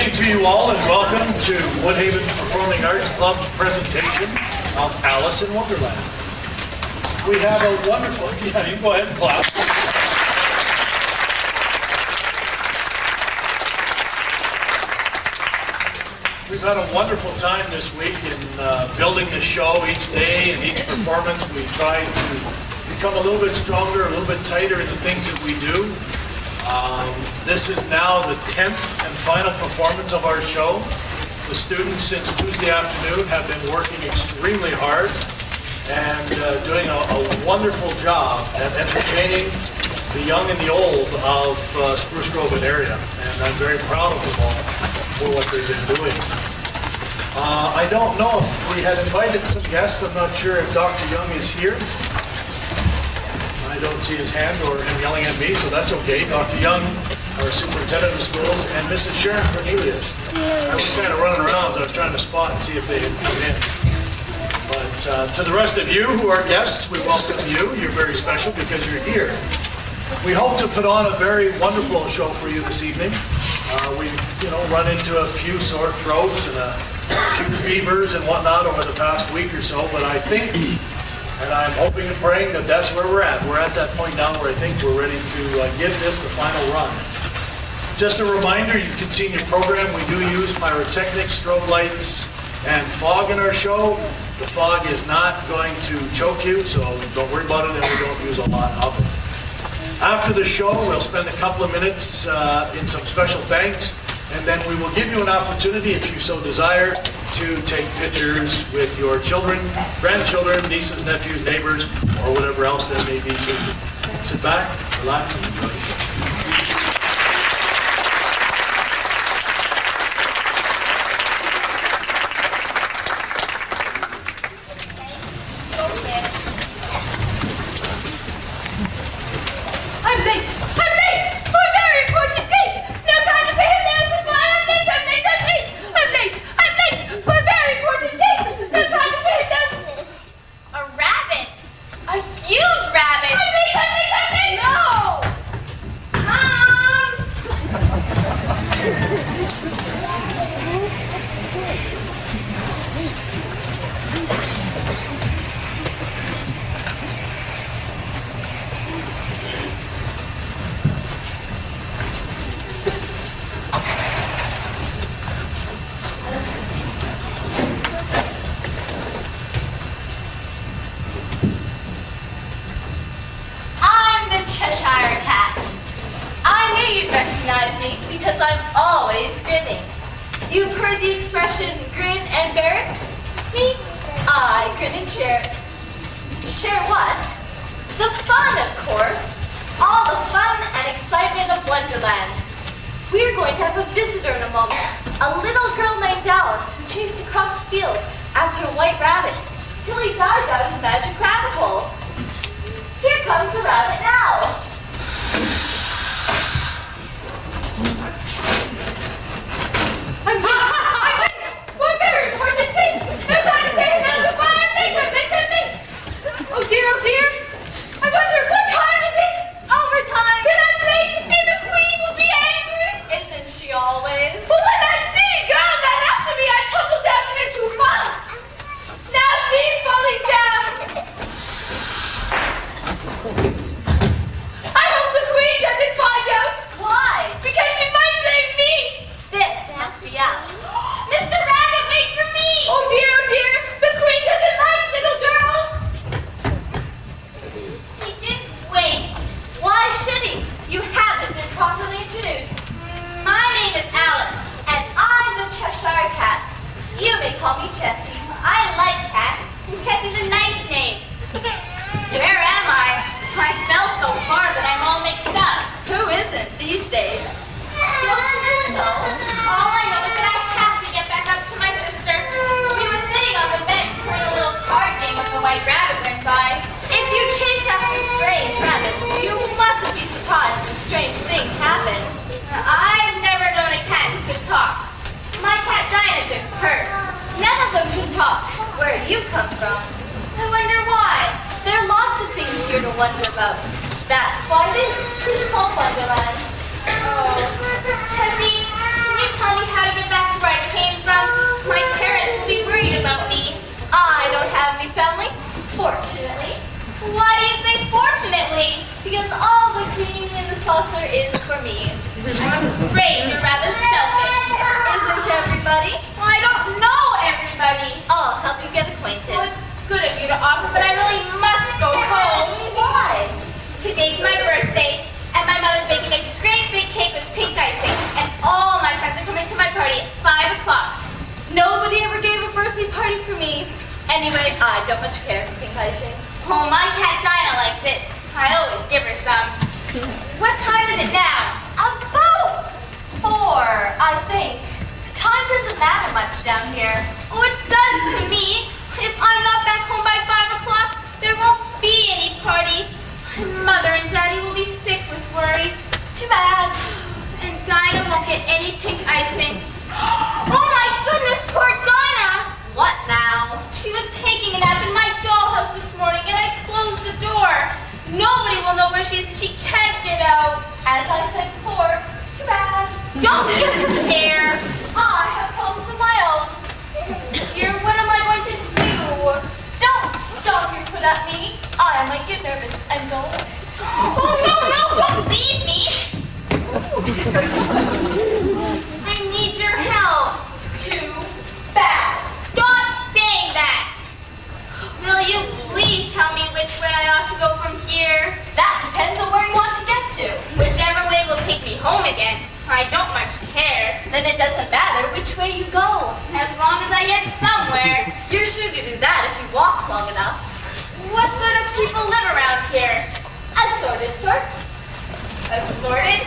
evening to you all and welcome to Woodhaven Performing Arts Club's presentation of Alice in Wonderland. We have a wonderful, you can go ahead and clap. We've had a wonderful time this week in building the show each day and each performance. We try to become a little bit stronger, a little bit tighter in the things that we do. This is now the 10th and final performance of our show. The students since Tuesday afternoon have been working extremely hard and doing a wonderful job at entertaining the young and the old of Spruce Grove area. And I'm very proud of them all for what they've been doing. I don't know if we had invited some guests. I'm not sure if Dr. Young is here. I don't see his hand or him yelling at me, so that's okay. Dr. Young, our superintendent of schools, and Mrs. Sharon Cornelius. I was kind of running around, so I was trying to spot and see if they had come in. But to the rest of you who are guests, we welcome you. You're very special because you're here. We hope to put on a very wonderful show for you this evening. We've, run into a few sore throats and a few fevers and whatnot over the past week or so, but I think, and I'm hoping and praying that that's where we're at. We're at that point now where I think we're ready to give this the final run. Just a reminder, you can see in your program, we do use pyrotechnics, strobe lights, and fog in our show. The fog is not going to choke you, so don't worry about it, and we don't use a lot of it. After the show, we'll spend a couple of minutes in some special thanks, and then we will give you an opportunity, if you so desire, to take pictures with your children, grandchildren, nieces, nephews, neighbors, or whatever else there may be. Sit back, relax, and enjoy the show. Because I'm always grinning. You've heard the expression, grin and bear it? Me? I grin and share it. Share what? The fun, of course. All the fun and excitement of Wonderland. We're going to have a visitor in a moment. A little girl named Alice who chased across the field after a white rabbit till he dived out his magic rabbit hole. Here comes the rabbit now. I'm late! For a very important thing! No time to say hello, goodbye, I'm late! Oh dear! I wonder, what time is it? Overtime! Then I'm late, and the Queen will be angry! Isn't she always? But when that silly girl ran after me, I tumbled down into her mouth! Now she's falling down! I hope the Queen doesn't find out! Why? Because she might blame me! This must be Alice. Mr. Rabbit, wait for me! Oh dear, the Queen doesn't like little girls! He didn't wait. Why should he? You haven't been properly introduced. My name is Alice, and I'm the Cheshire Cat. You may call me Chessie. I like cats, and Chessie's a nice name. Where am I? I fell so far that I'm all mixed up. Who isn't these days? Don't you know? All I know is that I have to get back up to my sister. We were sitting on the bench playing a little card game when the white rabbit went by. If you chase after strange rabbits, you mustn't be surprised when strange things happen. I've never known a cat who could talk. My cat Dinah just purrs. None of them can talk. Where you come from? I wonder why. There are lots of things here to wonder about. That's why this is called Wonderland. Oh, Tessie, can you tell me how to saucer is for me. I'm afraid you're rather selfish. Isn't everybody? Well, I don't know everybody. I'll help you get acquainted. Well, it's good of you to offer, but I really must go home. Why? Today's my birthday, and my mother's baking a great big cake with pink icing, and all my friends are coming to my party at 5 o'clock. Nobody ever gave a birthday party for me. Anyway, I don't much care for pink icing. Oh, my cat Dinah likes it. I always give her some. What time is it now? About 4, I think. Time doesn't matter much down here. Oh, it does to me. If I'm not back home by 5 o'clock, there won't be any party. Mother and Daddy will be sick with worry. Too bad. And Dinah won't get any pink icing. Oh my goodness, poor Dinah! What now? She was taking a nap in my dollhouse this morning and I closed the door. Nobody will know where she is and she can't get out. As I said before, too bad. Don't you care? I have problems of my own. Dear, what am I going to do? Don't stomp your foot at me. I might get nervous and go away. Oh, no, don't leave me. I need your help. Too bad. Stop saying that. Will you please tell me which way I ought to go from here? That depends on where you want to get to. Whichever way will take me home again. I don't much care. Then it doesn't matter which way you go. As long as I get somewhere. You're sure to do that if you walk long enough. What sort of people live around here? Assorted sorts. Assorted?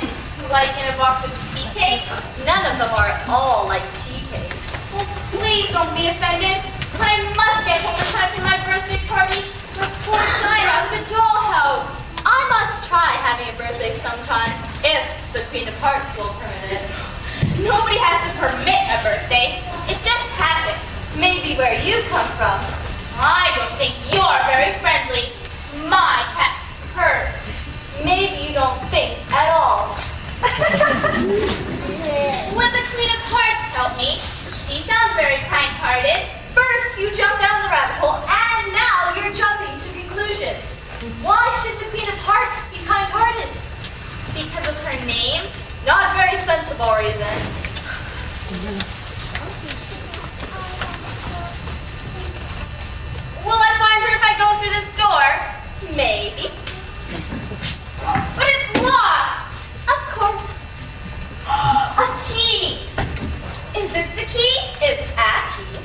Like in a box of tea cakes? None of them are at all like tea cakes. Well, please don't be offended. I must get home in time for my birthday party. My poor Dinah at the dollhouse. I must try having a birthday sometime, if the Queen of Hearts will permit it. Nobody has to permit a birthday. It just happens. Maybe where you come from. I don't think you're very friendly. My cat purrs. Maybe you don't think at all. Would the Queen of Hearts help me? She sounds very kind-hearted. First, you jump down the rabbit hole, and now you're jumping to conclusions. Why should the Queen of Hearts be kind-hearted? Because of her name? Not a very sensible reason. Will I find her if I go through this door? Maybe. But it's locked. Of course. A key. Is this the key? It's a key.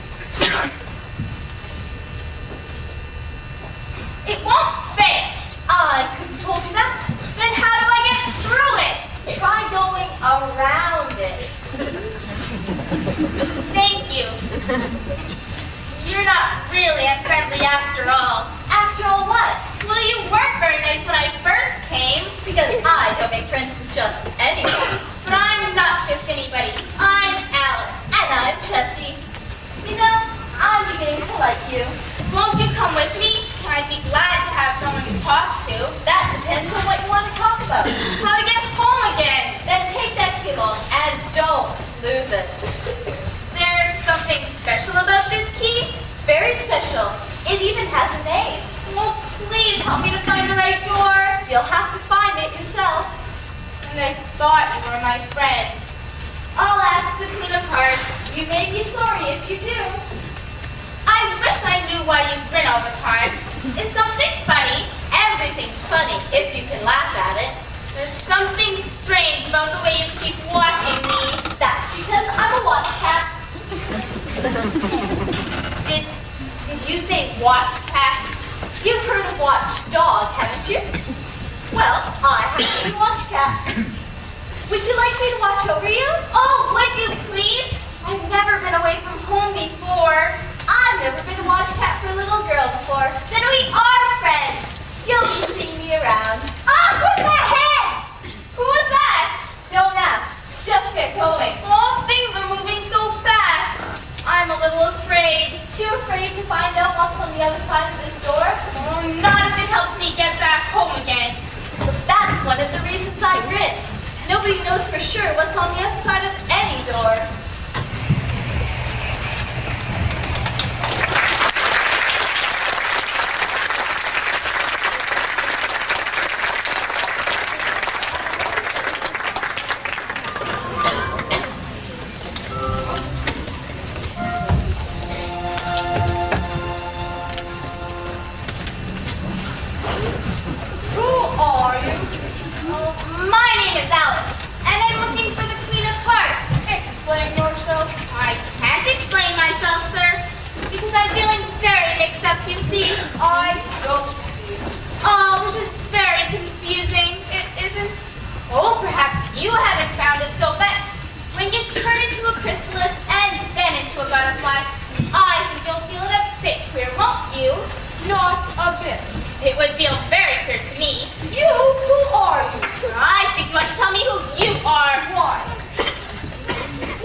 It won't fit. I could have told you that. Then how do I get through it? Try going around it. Thank you. You're not really unfriendly after all. After all what? Well, you weren't very nice when I first came. Because I don't make friends with just anybody. But I'm not just anybody. I'm Alice. And I'm Jessie. You know, I'm beginning to like you. Won't you come with me? I'd be glad to have someone to talk to. That depends on what you want to talk about. How to get home again. Then take that key along and don't lose it. There's something special about this key? Very special. It even has a name. Oh, please help me to find the right door. You'll have to find it yourself. And I thought you were my friend. I'll ask the Queen of Hearts. You may be sorry if you do. I wish I knew why you grin all the time. Is something funny? Everything's funny if you can laugh at it. There's something strange about the way you keep watching me. That's because I'm a watch cat. Did you say watch cat? You've heard of watch dog, haven't you? Well, I have a watch cat. Would you like me to watch over you? Oh, would you please? I've never been away from home before. I've never been a watch cat for a little girl before. Then we are friends. You'll be seeing me around. Ah, what the heck? Who was that? Don't ask. Just get going. All things are moving so fast. I'm a little afraid. Too afraid to find out what's on the other side of this door? Oh, not if it helps me get back home again. That's one of the reasons I grin. Nobody knows for sure what's on the other side of any door. I don't see it. Oh, this is very confusing. It isn't. Oh, perhaps you haven't found it so bad. When you turn into a chrysalis and then into a butterfly, I think you'll feel it a bit queer, won't you? Not a bit. It would feel very queer to me. You? Who are you? I think you want to tell me who you are. Why?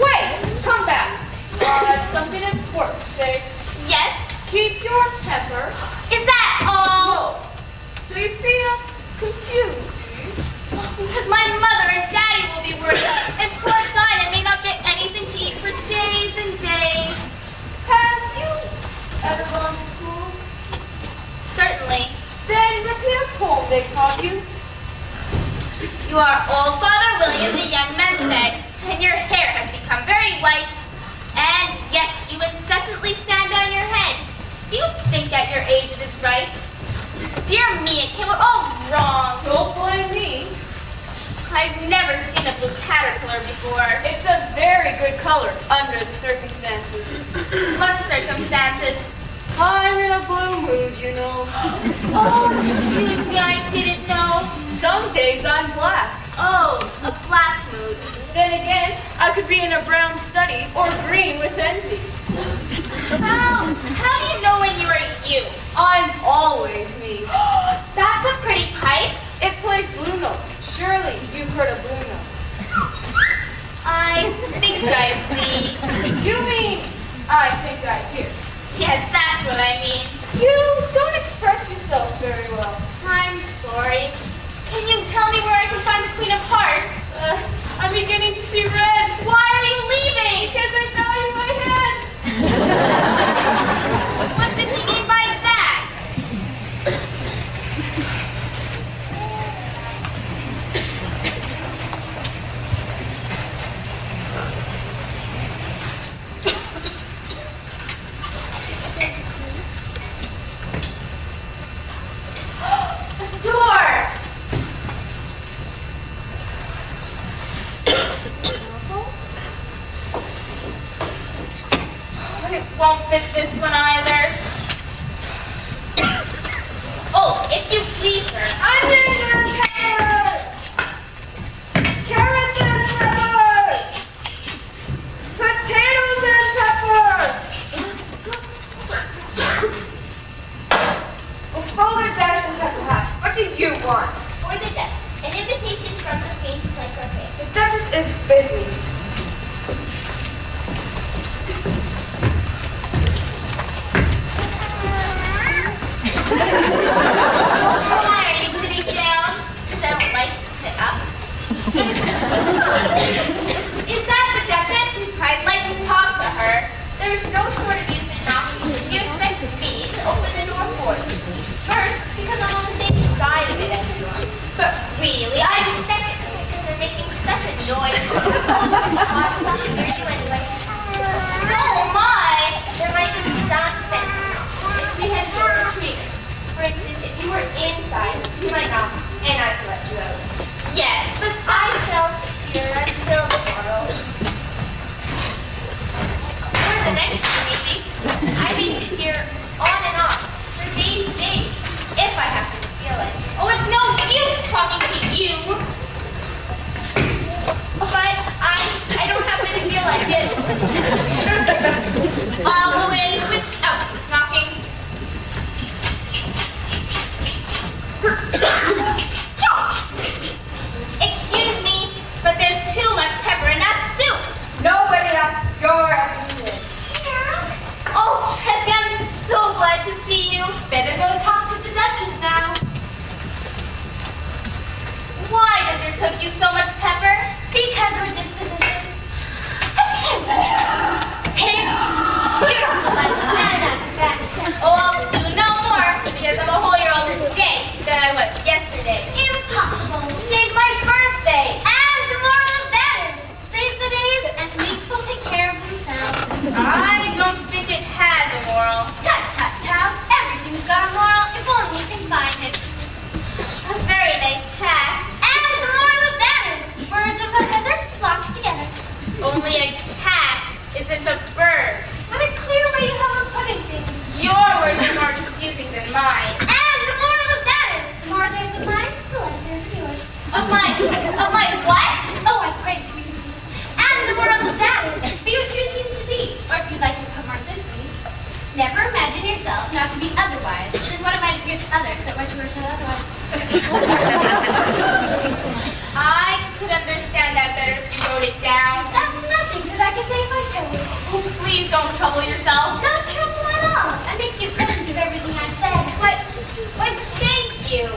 Wait, come back. Something important to say. Yes? Keep your temper. Is that all? No. So you feel confused. Because my mother and daddy will be worried, and poor Dinah may not get anything to eat for days and days. Have you ever gone to school? Certainly. Then repeat a poem they taught you. You are old, Father William, the young man said, and your hair has become very white, and yet you incessantly stand on your head. Do you think at your age it is right? Dear me, it came out all wrong. Don't blame me. I've never seen a blue caterpillar before. It's a very good color under the circumstances. What circumstances? I'm in a blue mood, you know. Oh, excuse me, I didn't know. Some days I'm black. Oh, a black mood. Then again, I could be in a brown study or green with envy. How do you know when you are you? I'm always me. That's a pretty pipe. It plays blue notes. Surely you've heard of blue notes. I think I see. You mean I think I hear? Yes, that's what I mean. You don't express yourself very well. I'm sorry. Can you tell me where I can find the Queen of Hearts? I'm beginning to see red. Why are you leaving? Because I value my head. What did he mean by that? The door! It won't fit this one either. Oh, if you please, sir. Onions and peppers! Carrots and peppers! Potatoes and peppers! A folded dash and pepper hat. What do you want? For the desk, an invitation from the Queen to play croquet. The Duchess is busy. Why are you sitting down? Because I don't like to sit up. Is that the Duchess? I'd like to talk to her. There's no sort of use in knocking. You expect me to open the door for you. First, because I'm on the same side of it as you are. But really, I'm second because they're making such a noise. Oh, it's possible to hear you anyway. Oh my! There might be some sense if we had door retreat. For instance, if you were inside, you might knock, and I could let you out. Yes, but I shall sit here until tomorrow. For the next week, I may sit here on and on for days, if I happen to feel it. Oh, it's no use talking to you. But I don't happen to feel like it. I'll go in without knocking. Excuse me, but there's too much pepper in that soup. Nobody asked your opinion. Oh, Jessie, I'm so glad to see you. Better go talk to the Duchess now. Why does your cook use so much pepper? Because of her disposition. Hint. Here, my oh, I'll do no more because I'm a whole year older today than I was yesterday. Impossible. Today's my birthday. And the moral of that is, save the days and weeks will take care of themselves. I don't think it has a moral. Tut, tut, tut. Everything's got a moral if only you can find it. A very nice hat. And the moral of that is, birds of a feather flock please don't trouble yourself. Don't trouble at all. I make you friends of everything I said. But thank you.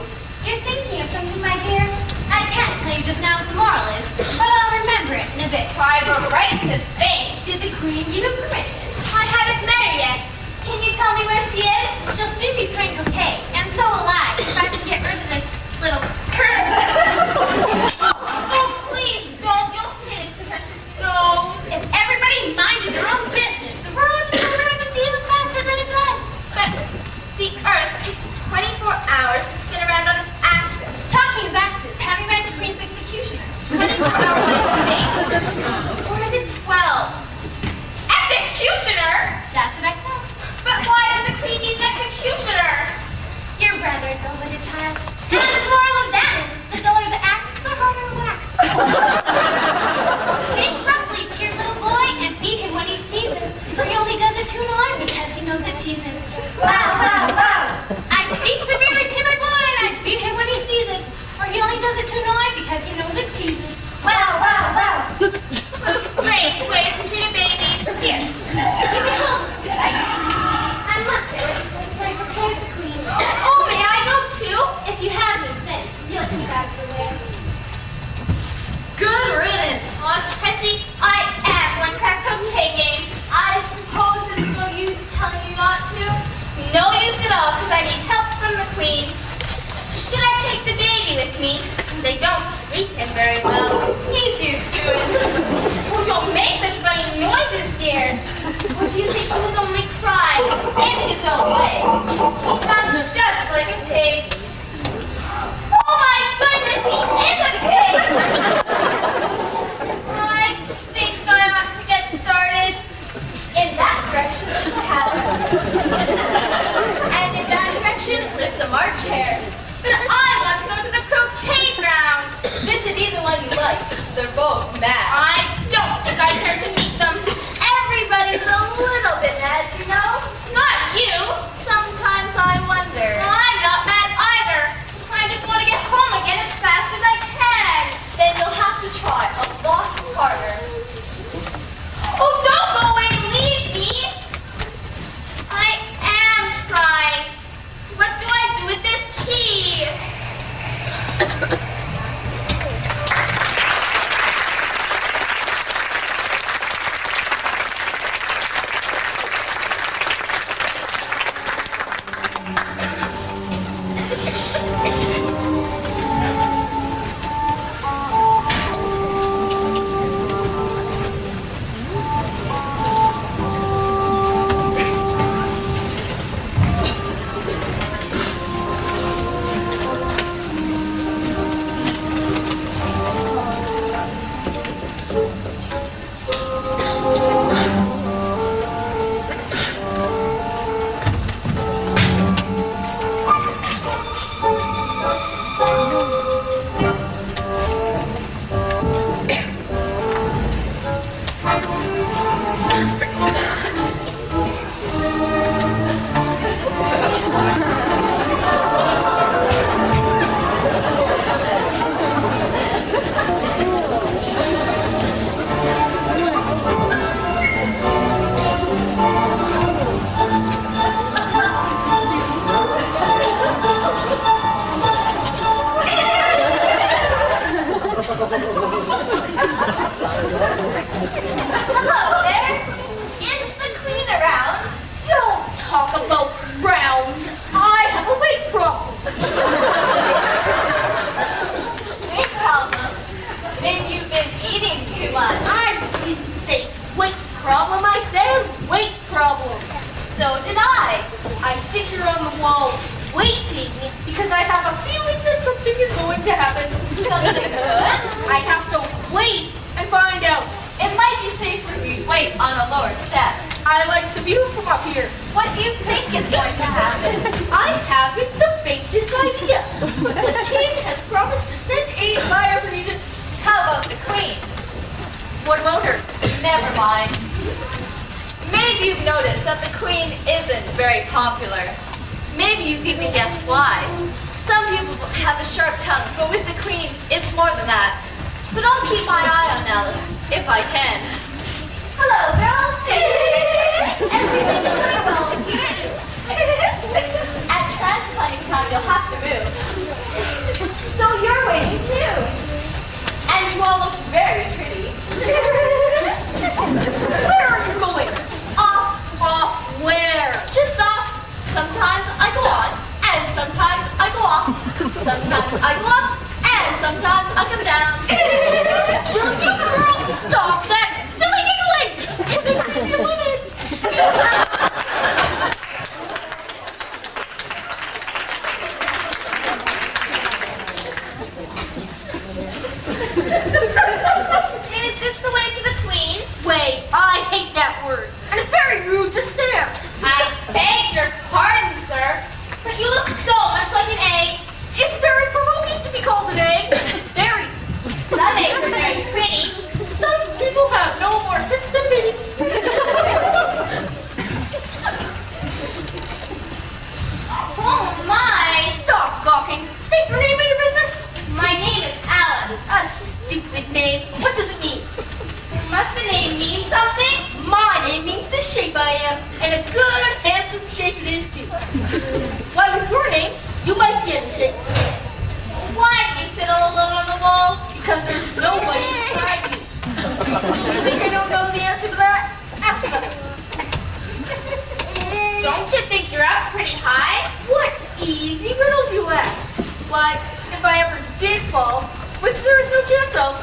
You're thinking of something, my dear. I can't tell you just now what the moral is, but I'll remember it in a bit. I've a right to think. Did the Queen give you permission? I haven't met her yet. Can you tell me where she is? She'll soon be playing croquet, and so will I, if I can get rid of this little Oh, please don't. You'll hit his precious nose. If everybody minded their own business, the world would go around a deal faster than it does. But the Earth takes 24 hours to spin around on its axis. Talking of axis, have you read the Queen's Executioner? 24 hours, I think. Or is it 12? Executioner? That's what I said. But why does the Queen need an executioner? You're rather a dull-witted child. And the moral of that is, the duller the axe, the harder the wax. Think roughly to your little boy and beat him when he sneezes, for he only does it too hard because he knows it teases. Wow, wow, wow. I speak severely to my boy and I beat him when he sneezes, for he only does it too hard because he knows it teases. Wow, wow, wow. What a strange way to treat a baby. Here, you can hold him, right? I must say, let's play croquet with the Queen. Oh, may I go too? If you have any sense, you'll keep out of the way. Good riddance. Oh, Tessie, I am going to have croquet game. I suppose there's no use telling you not to? No use at all, because I need help from the Queen. Should I take the baby with me? They don't treat him very well. He's used to it. Oh, don't make such funny noises, dear. Or do you think he was only crying in his own way? That's just like a pig. Oh my goodness, he is a pig! I think I ought to get started in that direction, and in that direction lives a March hare. But I want to go to the croquet ground. Visit either one you like. They're both mad. I don't think I care to meet them. Everybody's a little bit mad, you know. Not you. Sometimes I wonder. I'm not mad either. I just want to get home again as fast as I can. Then you'll have to try a lot harder. Oh, don't go away and leave me. I am trying. What do I do with this key? Hello there. Is the Queen around? Don't talk about round. I have a weight problem. Weight problem? Maybe you've been eating too much. I didn't say weight problem. I said weight problem. So did I. I sit here on the wall waiting because I have a feeling that something is going to happen. Something good? I have to wait and find out. It might be safer if you wait on a lower step. I like the view from up here. What do you think is going to happen? I haven't the faintest idea. The king has promised to send aid if I ever need it. How about the Queen? What about her? Never mind. Maybe you've noticed that the Queen isn't very popular. Maybe you've even guessed why. Some people have a sharp tongue, but with the Queen, it's more than that. But I'll keep my eye on Alice, if I can. Hello, girls. And a good, handsome shape it is, too. Why, with your name, you might be able to take it. Why do you sit all alone on the wall? Because there's nobody beside you. You think I don't know the answer to that? Ask about it. Don't you think you're up pretty high? What easy riddles you ask. Why, if I ever did fall, which there is no chance of,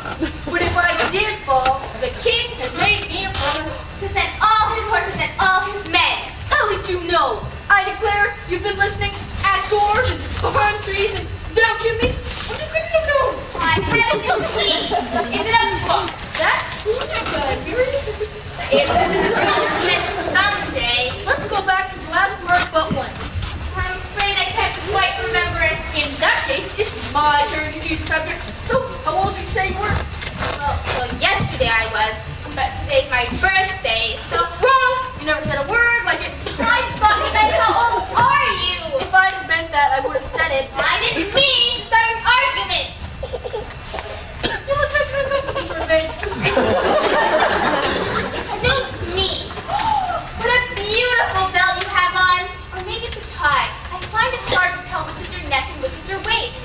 but if I did fall, the king has made me a promise To send all his horses and all his men. How did you know? I declare you've been listening at doors and behind trees and down chimneys. What you couldn't have known? I haven't the key. Is it a book? That's good. It will be written someday. Let's go back to the last word but one. I'm afraid I can't quite remember it. In that case, it's my turn to choose the subject. So, how old did you say you were? Well, yesterday I was, but today's my birthday, so Wrong! You never said a word like it. I thought you meant how old are you? If I'd have meant that, I would have said it. I didn't mean start an argument. You look like you're in this revenge. Suits me. What a beautiful belt you have on. Or maybe it's a tie. I find it hard to tell which is your neck and which is your waist.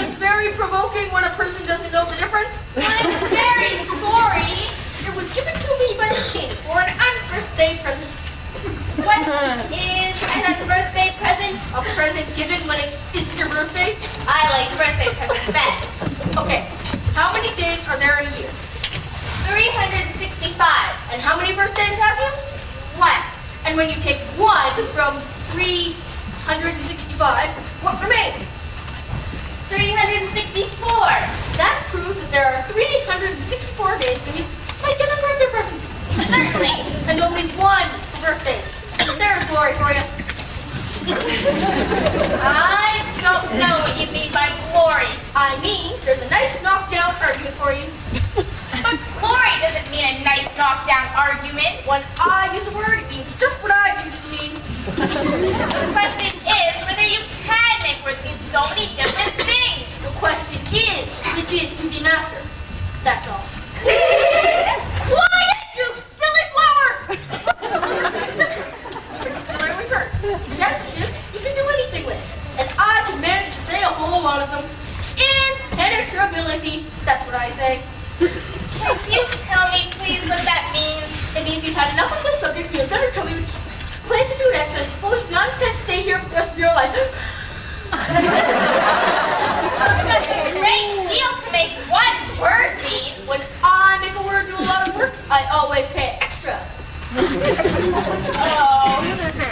It's very provoking when a person doesn't know the difference. I'm very sorry. It was given to me by the king for an unbirthday present. What is an unbirthday present? A present given when it isn't your birthday? I like birthday presents best. Okay, how many days are there in a year? 365. And how many birthdays have you? One. And when you take 1 from 365, what remains? 364. That proves that there are 364 days when you might get a birthday present. Certainly. And only 1 for birthdays. There's glory for you. I don't know what you mean by glory. I mean, there's a nice knockdown argument for you. But glory doesn't mean a nice knockdown argument. When I use a word, it means just what I choose it to mean. The question is whether you can make words mean so many different things. The question is, which is to be master. That's all. Quiet, You silly flowers! Particularly birds. Sentences you can do anything with. And I can manage to say a whole lot of them. Impenetrability, that's what I say. Can you tell me, please, what that means? It means we've had enough of this subject. You had better tell me what you plan to do next. I suppose you don't intend to stay here for the rest of your life. That's a great deal to make one word mean. When I make a word do a lot of work, I always pay extra. Oh,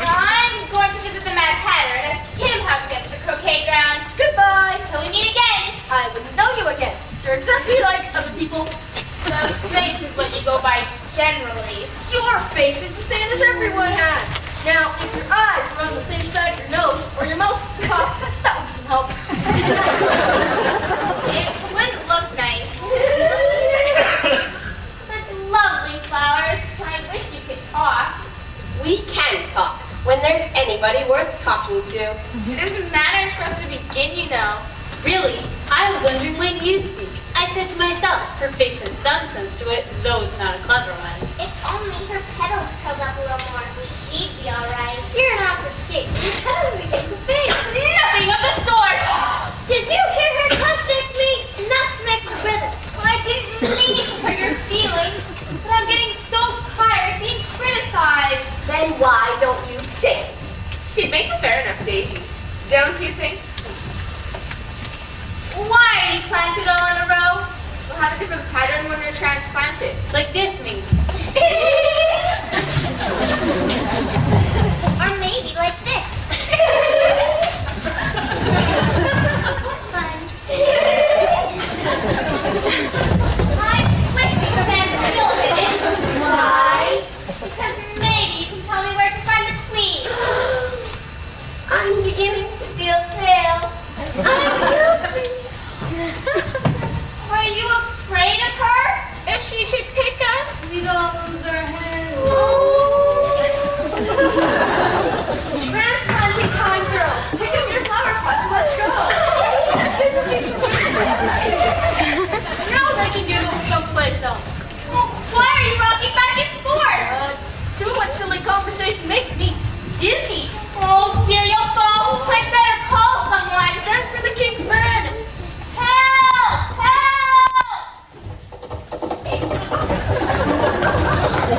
I'm going to visit the Mad Hatter and ask him how to get to the croquet ground. Goodbye. Till we meet again. I wouldn't know you again. You're exactly like other people. The face is what you go by generally. Your face is the same as everyone has. Now, if your eyes were on the same side of your nose or your mouth, that would be some help. It wouldn't look nice. Such lovely flowers. I wish you could talk. We can talk when there's anybody worth talking to. It doesn't matter for us to begin, you know. Really, I was wondering when you'd speak. I said to myself, her face has some sense to it, though it's not a clever one. If only her petals curled up a little more, she'd be all right. You're in awkward shape. Your petals are getting big. Nothing of the sort! Did you hear her contradict me? Enough to make me wither. I didn't mean to hurt your feelings, but I'm getting so tired of being criticized. Then why don't you change? She'd make a fair enough daisy, don't you think? Why are you planted all in a row? We'll have a different pattern when they're transplanted. Like this, maybe. Or maybe like this. Fun. I wish we could stand still a minute. Why? Because maybe you can tell me where to find the queen. I'm beginning to feel pale. Are you afraid of her? If she should pick us? All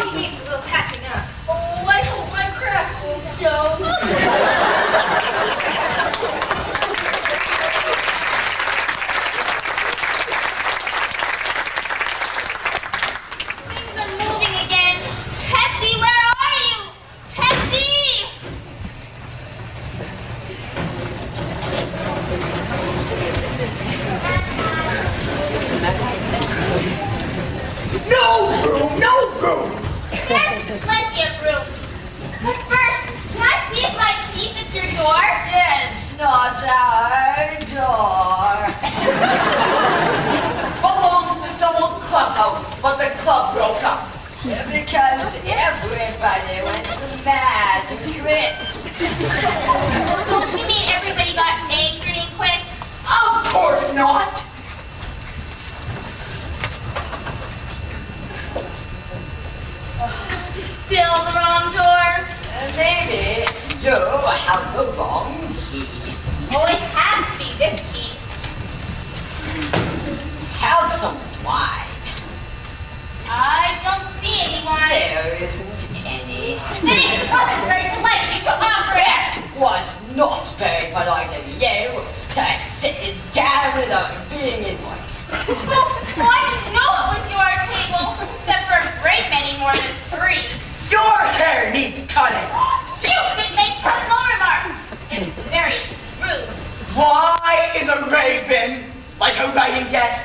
he needs is a little patching up. Oh, I hope my cracks won't show. Things are moving again. Tessie, where are you? Tessie! No room, no room. There's plenty of room. But first, can I see if my key fits your door? It's not our door. It belongs to some old clubhouse, but the club broke up. Because everybody went mad and quit. So don't you mean everybody got angry and quit? Of course not. Still the wrong door? Maybe you have the wrong key. Oh, it has to be this key. Have some wine. I don't see anyone. There isn't any. Then it wasn't very polite of you to offer it. It was not very polite of you to sit down without being invited. Well, I didn't know it was your table, except for a great many more than 3. Your hair needs cutting. You should make personal remarks. It's very rude. Why is a raven like a writing desk?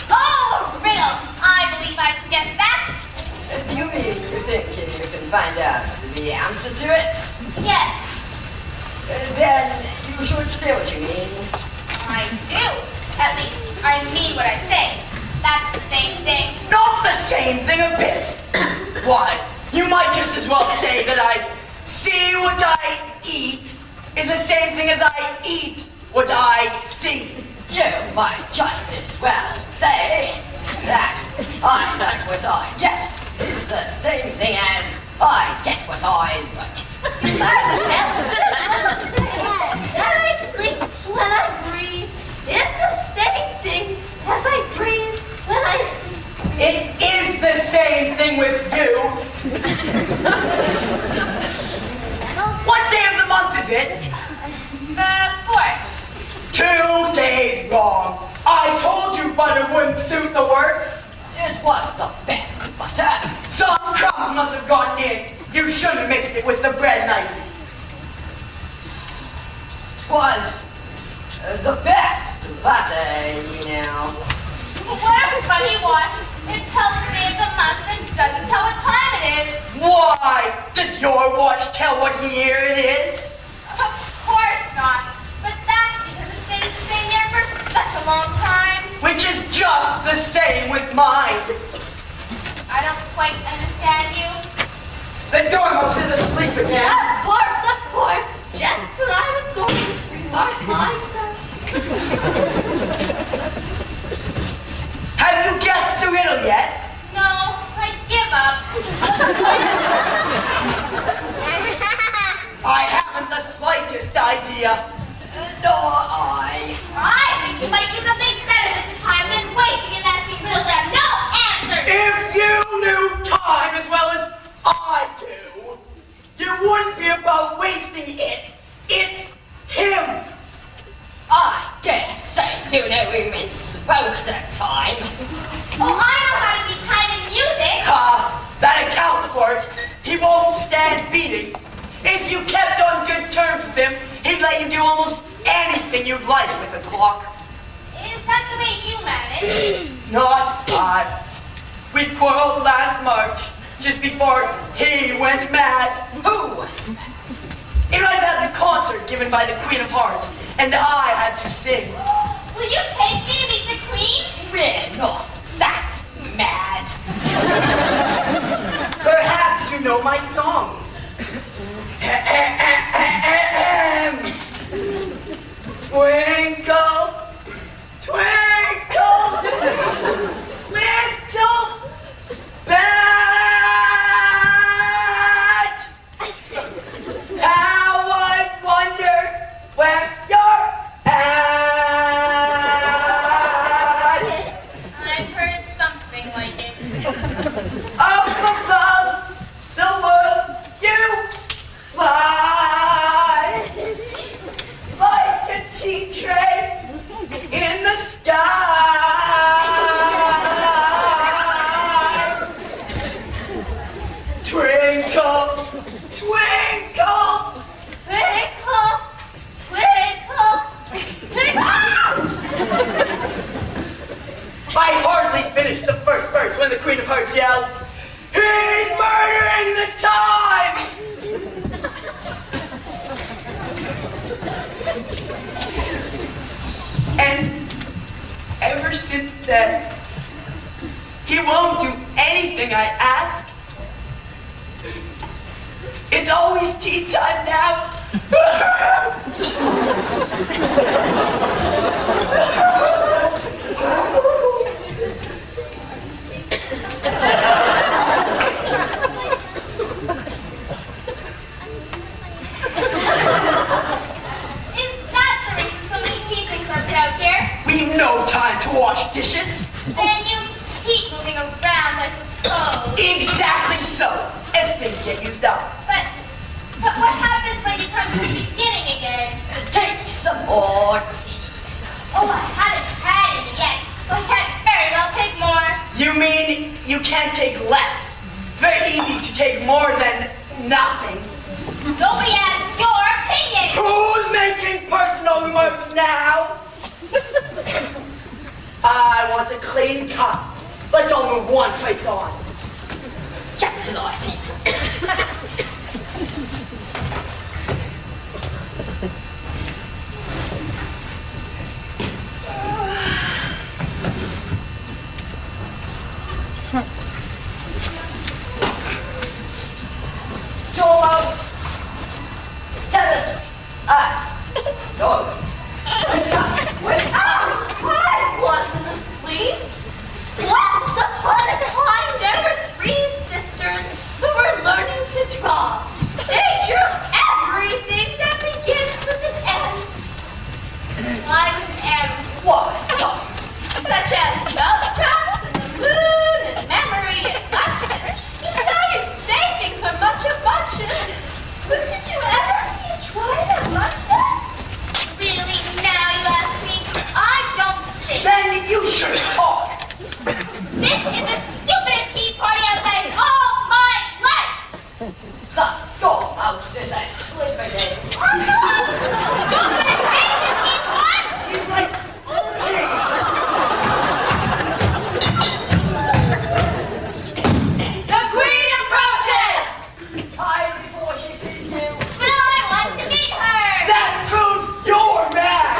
Oh, a riddle. I believe I can guess that. Do you mean you think you can find out the answer to it? Yes, Then you should say what you mean. I do. At least, I mean what I say. That's the same thing. Not the same thing a bit. Why, you might just as well say that I see what I eat is the same thing as I eat what I see. You might just as well say that I like what I get is the same thing as I get what I like. That I sleep when I breathe. It's the same thing as I breathe when I sleep. It is the same thing with you. What day of the month is it? The 4th. 2 days wrong. I told you butter wouldn't suit the works. It was the best butter. Some crumbs must have gotten in. You shouldn't have mixed it with the bread knife. It was the best butter, you know. Well, everybody watch. It tells the day of the month and doesn't tell what time it is. Why? Does your watch tell what year it is? Of course not. But that's because it stays the same year for such a long time. Which is just the same with mine. I don't quite understand you. The dormouse is asleep again. Of course. Just when I was going to remark myself. Have you guessed the riddle yet? No, I give up. I haven't the slightest idea. Nor I. I think you might do something better with the time than wasting and asking riddles that have no answers. If you knew time as well as I do, you wouldn't be about wasting it. It's him. I dare say you know who spoke the time. Oh, I know how to beat time in music. That accounts for it. He won't stand beating. If you kept on good terms with him, he'd let you do almost anything you'd like with the clock. Is that the way you manage? Not I. We quarreled last March, just before he went mad. Who went mad? It was at the concert given by the Queen of Hearts, and I had to sing. Will you take me to meet the queen? We're not that mad. Perhaps you know my song. Twinkle, twinkle, little bell. I hardly finished the first verse when the Queen of Hearts yelled, "He's murdering the time!" And ever since then, he won't do anything I ask. It's always tea time now. We've no time to wash dishes. And you keep moving around, I suppose. Exactly so, as things get used up. But what happens when you come to the beginning again? Take some more tea. Oh, I haven't had any yet. So I can't very well take more. You mean you can't take less? It's very easy to take more than nothing. Nobody asked your opinion. Who's making personal remarks now? I want a clean cup. Let's all move one place on. Captain IT. Doormouse. Tennis. Us. Dog. I wasn't asleep. Once upon a time, there were 3 sisters who were learning to draw. They drew everything that begins with an M. Why with an M? What? Such as mousetraps and the moon and memory and muchness. Now you say things are much of muchness. But did you ever see a drawing of muchness? Really, now you ask me? I don't think. Then you should talk. This is the stupidest tea party I've had in all my life! The Dormouse is a slippery. Stupidest thing in tea pot! He likes tea. The Queen approaches! Hide before she sees you. But I want to meet her! That proves you're mad.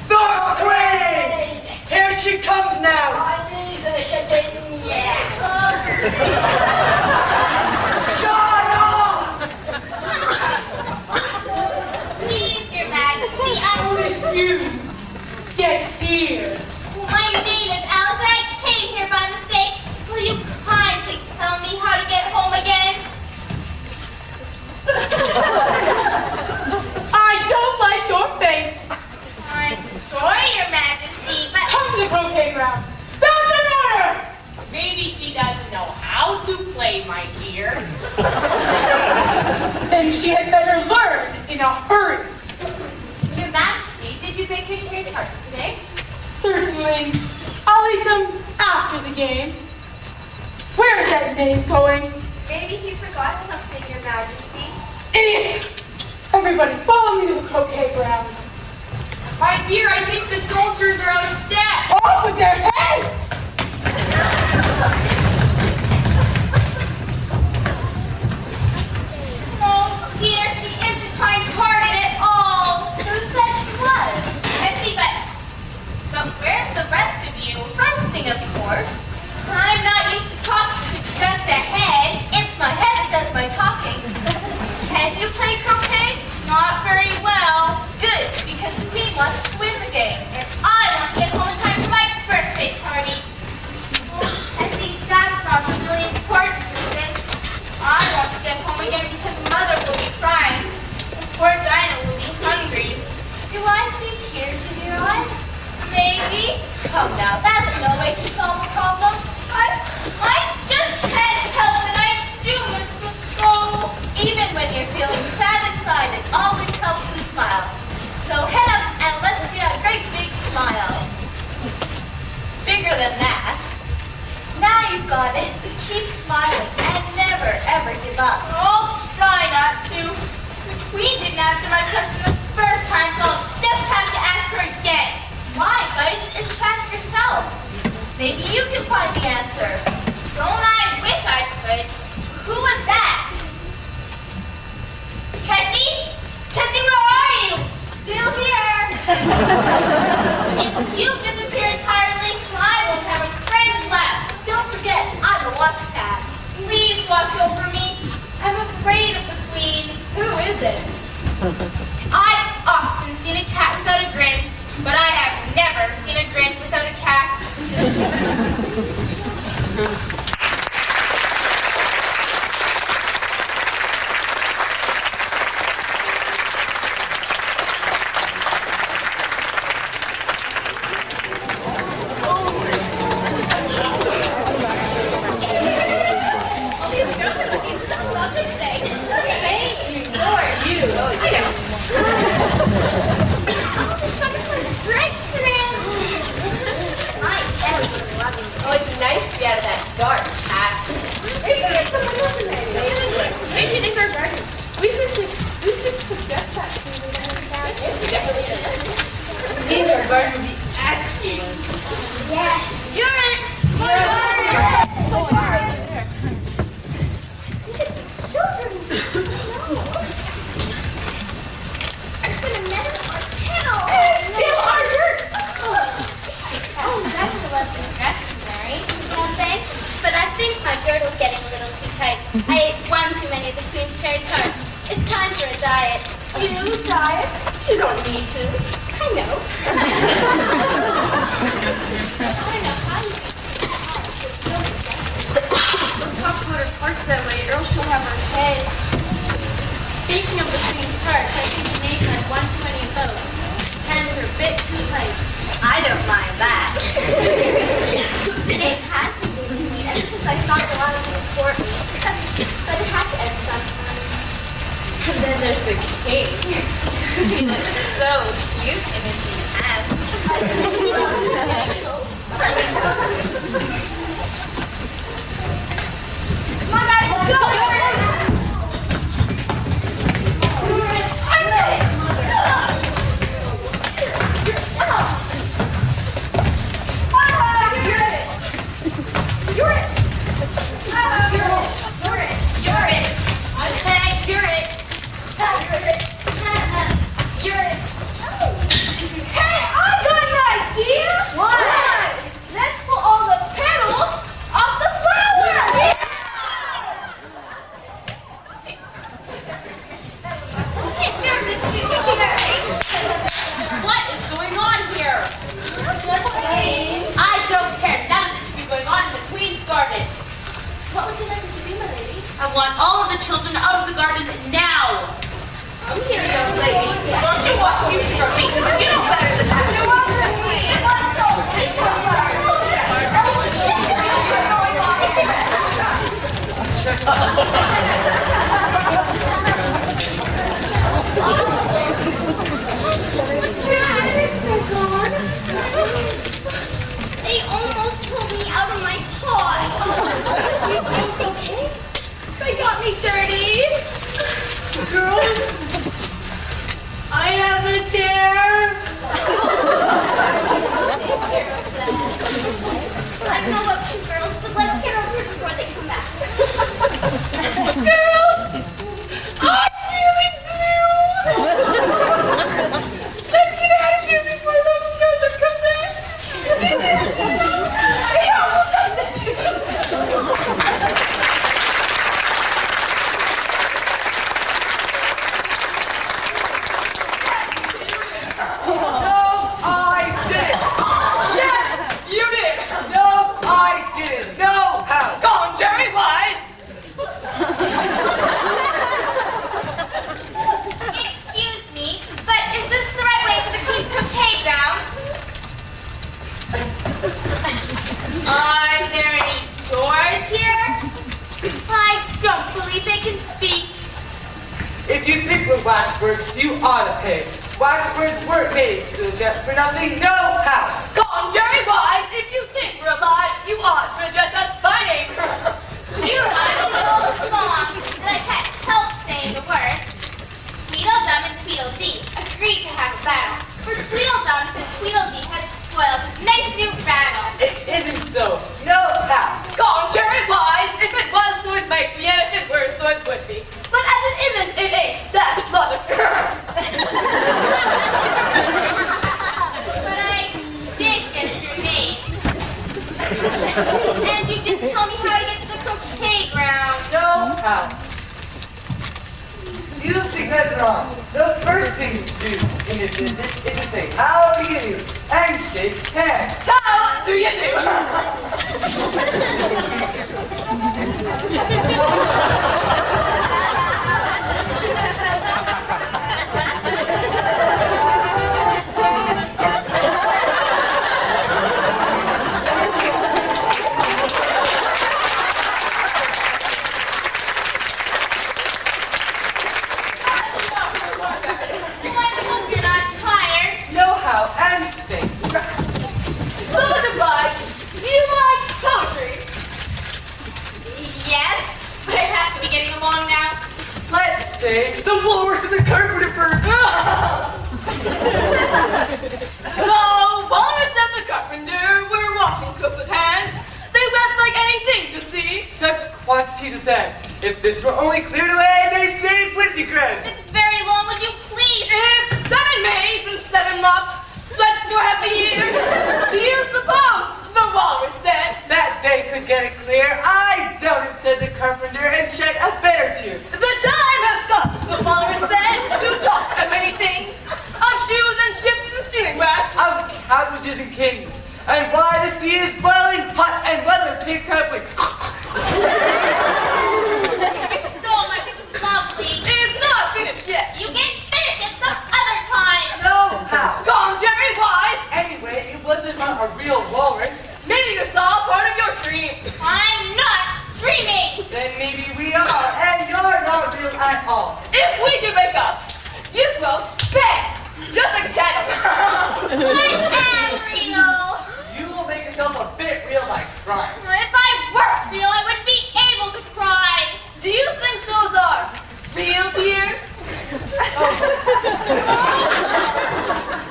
The Queen! Here she comes now. My knees are shaking, yeah. Shut up! Please, Your Majesty, I... Get here. My name is Alice and I came here by mistake. Will you kindly tell me how to get home again? I don't like your face. I'm sorry, Your Majesty, but... Come to the croquet ground. That's an order. Maybe she doesn't know how to play, my dear. Then she had better learn in a hurry. Your Majesty, did you bake your cherry tarts today? Certainly. I'll eat them after the game. Where is that knave going? Maybe he forgot something, Your Majesty. Idiot! Everybody follow me to the croquet ground. My dear, I think the soldiers are out of step. Off with their heads! Oh, dear, she isn't kind-hearted at all. Who said she was? I see, but where's the rest of you? Resting, of course. I'm not used to talking to just a head. It's my head that does my talking. Can you play croquet? Not very well. Good, because the queen wants to win the game, and I want to get home in time for my birthday party. And see, that's not really important, is it? I want to get home again because Mother will be crying. And poor Dinah will be hungry. Do I see tears in your eyes? Maybe. Come now, that's no way to solve a problem. I just can't help it. I do, Mr. Soul. Even when you're feeling sad inside, it always helps to smile. So head up and let's see a great big smile. Bigger than that. Now you've got it. Keep smiling and never, ever give up. I'll try not to. The queen didn't answer my question the first time, so I'll just have to ask her again. My advice is pass it. I've often seen a cat without a grin, but I have never seen a grin without a cat. Oh, it's nice to be out of that dark cat. Maybe in our garden. We should suggest that to the Yes, we definitely should. In our garden would be excellent. Yes. You're it! Children. No. It's been a minute or kennel. Still our dirt! Oh, that's a lovely dress, Mary. No thanks. But I think my girdle's getting a little too tight. I ate one too many of the Queen's cherry tarts. It's time for a diet. You diet? You don't need to. I know. I know how you Don't talk about her parts that way, or else she'll have her head. Speaking of the Queen's tarts, I think Nate had one too many of those. Hands are a bit too tight. I don't mind that. It has been giving me ever since I stopped allowing him to court me. But it had to end sometime. And then there's the king. He looks so cute in his new hats. Come on, guys, let's go! What is going on here? I don't care. None of this should be going on in the Queen's garden. What would you like us to do, my lady? I want all of the children out of the garden now. I'm here, young lady. Don't you walk away from me. You know better than that. They almost pulled me out of my pod. It's okay. They got me dirty. Girls, I have a tear. I don't know about you girls, but let's get over it before they come back. Girls, I'm feeling blue. Let's get out of here before those children come back. Excuse me, but is this the right way to the Queen's croquet ground? Are there any doors here? I don't believe they can speak. If you think we're waxworks, you ought to pay. Waxworks weren't made to the death for nothing, no how. Contrary wise, if you think we're alive, you ought to address us by name. You remind me of an old song that I can't help saying the word. Tweedledum and Tweedledee agreed to have a battle, for Tweedledum said Tweedledee had spoiled his nice new rattle. It isn't so, no how. Contrary wise, if it was so it might be, and if it were so it would be. But as it isn't, it ain't. That's logic. But I did get your name. And you didn't tell me how to get to the croquet ground. No how. you think that's wrong. The first thing to do in a visit is to say, how do you do? And shake hands. How do you do? The walrus and the carpenter bird. The walrus and the carpenter were walking close at hand. They wept like anything to see. Such quantities of sand. If this were only cleared away, they saved Wintergrad. It's very long, would you please? If 7 maids and 7 mops slept for half a year, do you suppose the walrus said that they could get it clear? I doubt it, said the carpenter, and shed a bit or two. The time has come, the walrus said, to talk of many things, of shoes and ships and stealing wax, of cabbages and kings, and why the sea is boiling hot and whether pigs have wings. It's so much, it was lovely. It's not finished yet. You can finish it some other time. No, how? Come, Jerry Wise. Anyway, it wasn't a real walrus. Maybe you saw part of your dream. I'm not dreaming. Then maybe we are, and you're not real at all. If we should wake up, you quote, bang, just like a kettle. I am real. You will make yourself a bit real like crying. If I were real, I would be able to cry. Do you think those are real tears?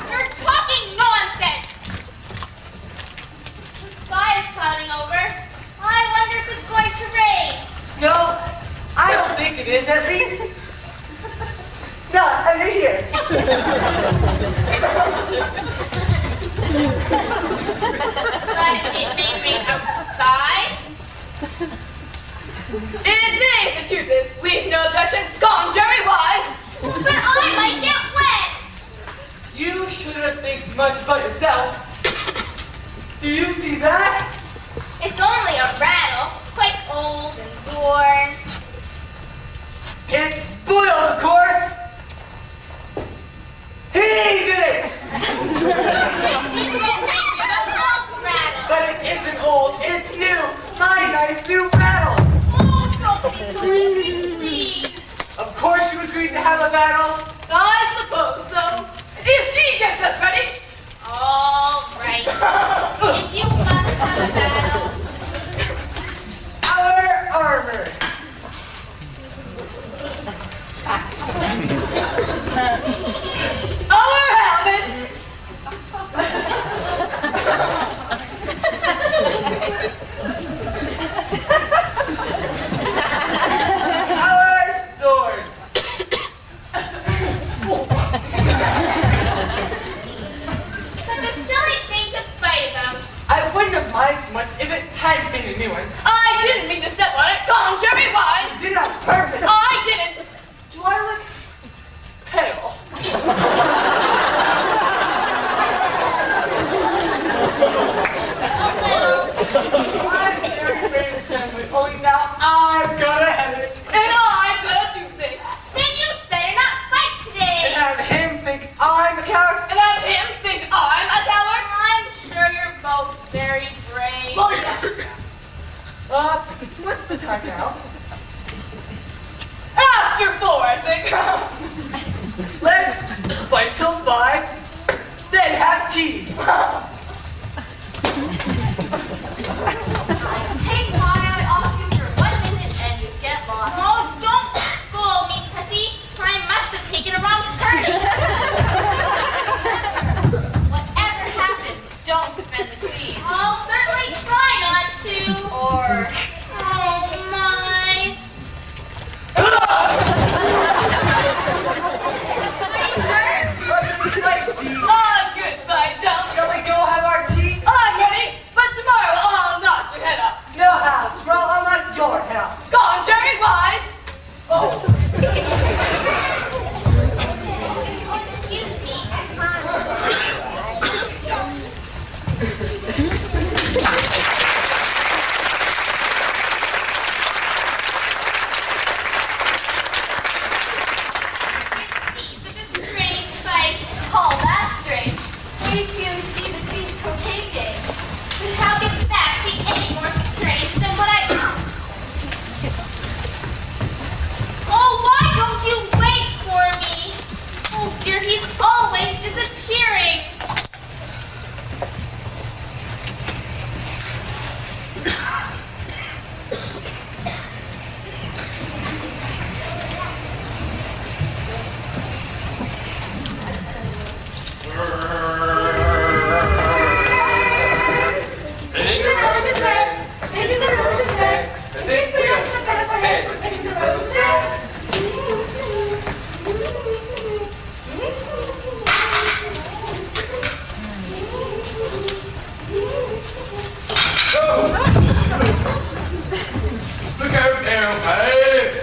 You're talking nonsense. The sky is clouding over. I wonder if it's going to rain. No, I don't think it is, at least. Not under here. But it may rain outside. It may, the truth is, we've no objection. Come, Jerry Wise. But I might get wet. You shouldn't think much about yourself. Do you see that? It's only a rattle, quite old and worn. It's spoiled, of course. He did it! But it isn't old, it's new. My nice new battle. Oh, don't be so angry, please. Of course you agreed to have a battle. I suppose so. If she gets us ready. All right. If you must have a battle. Our armor. Our helmets. Our sword. Such a silly thing to fight about. I wouldn't have minded so much if it hadn't been a new one. I didn't mean to step on it. Come, Jerry Wise. Did it on purpose. I didn't. Do I look pale? A little. I'm very brave gentleman, only now I've got a headache. And I've got a toothache. Then you'd better not fight And today. have him think I'm a coward. And have him think I'm a coward. I'm sure you're both very brave. Well, yeah. What's the time now? After 4, I think. Let's fight till 5, then have tea. Take my eye off you for 1 minute and you get lost. Oh, don't scold me, Tessie. I must have taken a wrong turn. Whatever happens, don't offend the queen. I'll certainly try not to. Or, oh my. Are you hurt? Like tea. Oh, goodbye, Tom. Shall we go have Look out there, babe.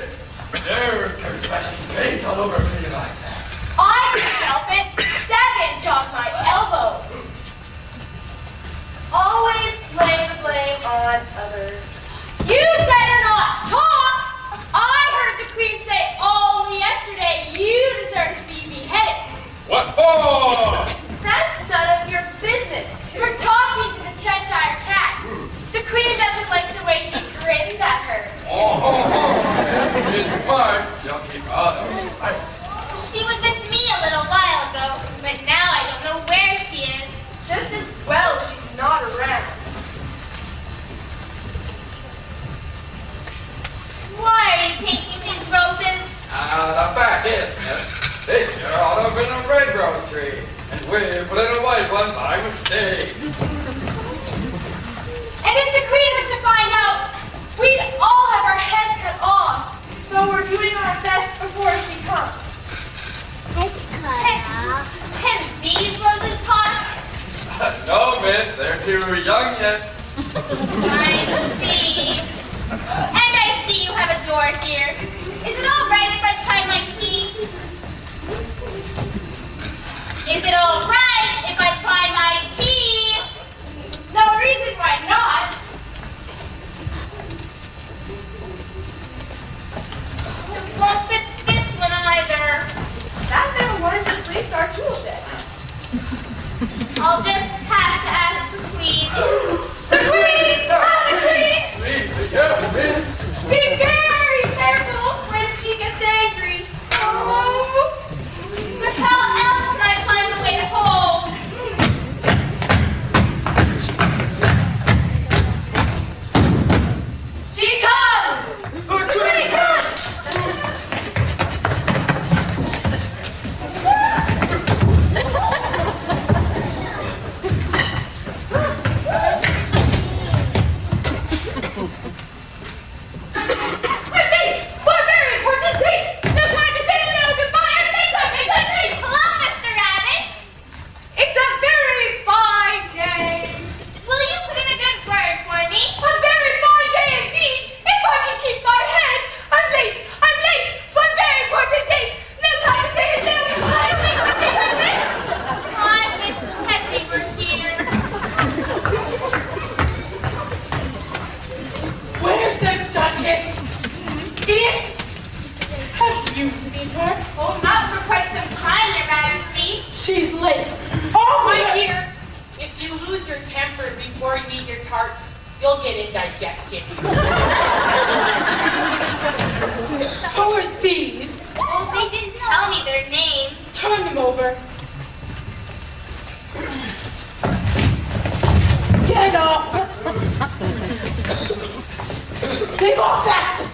There's Bessie's paint all over me like that. I can't help it. 7 jogged my elbow. Always lay the blame on others. You'd better not talk. I heard the Queen say only yesterday you deserve to be beheaded. What for? That's none of your business. For talking to the Cheshire Cat. The Queen doesn't like the way she grins at her. It's smart. She'll keep out of sight. She was with me a little while ago, but now I don't know where she is. Just as well she's not around. Why are you painting these roses? The fact is, miss, this year ought to have been a red rose tree, and we put in a white one by mistake. And if the Queen was to find out, we'd all have our heads cut off. So we're doing our best before she comes. Can these roses talk? No, miss, they're too young yet. I see. And I see you have a door here. Is it all right if I try my key? Is it all right if I try my key? No reason why not. It won't fit this one either. That little one just leaves our tool shed. I'll just have to ask the Queen. The Queen! The Queen! Please, yeah, miss. Be very careful when she gets angry. Oh. But how else can I find a way home? She comes! The Queen comes! I'm late for a very important date. No time to say hello, goodbye. I'm late. Hello, Mr. Rabbit. It's a very fine day. Will you put in a good word for me? A very fine day indeed. If I can keep my head. I'm late for a very important date. No time to say hello, goodbye. I wish Tessie were here. Where's the Duchess? Idiot! Have you seen her? Oh, not for quite some time, Your Majesty. She's late. Oh, My dear, if you lose your temper before you eat your tarts, you'll get indigestion. Who are these? Oh, they didn't tell me their names. Turn them over. Get up! Leave off that!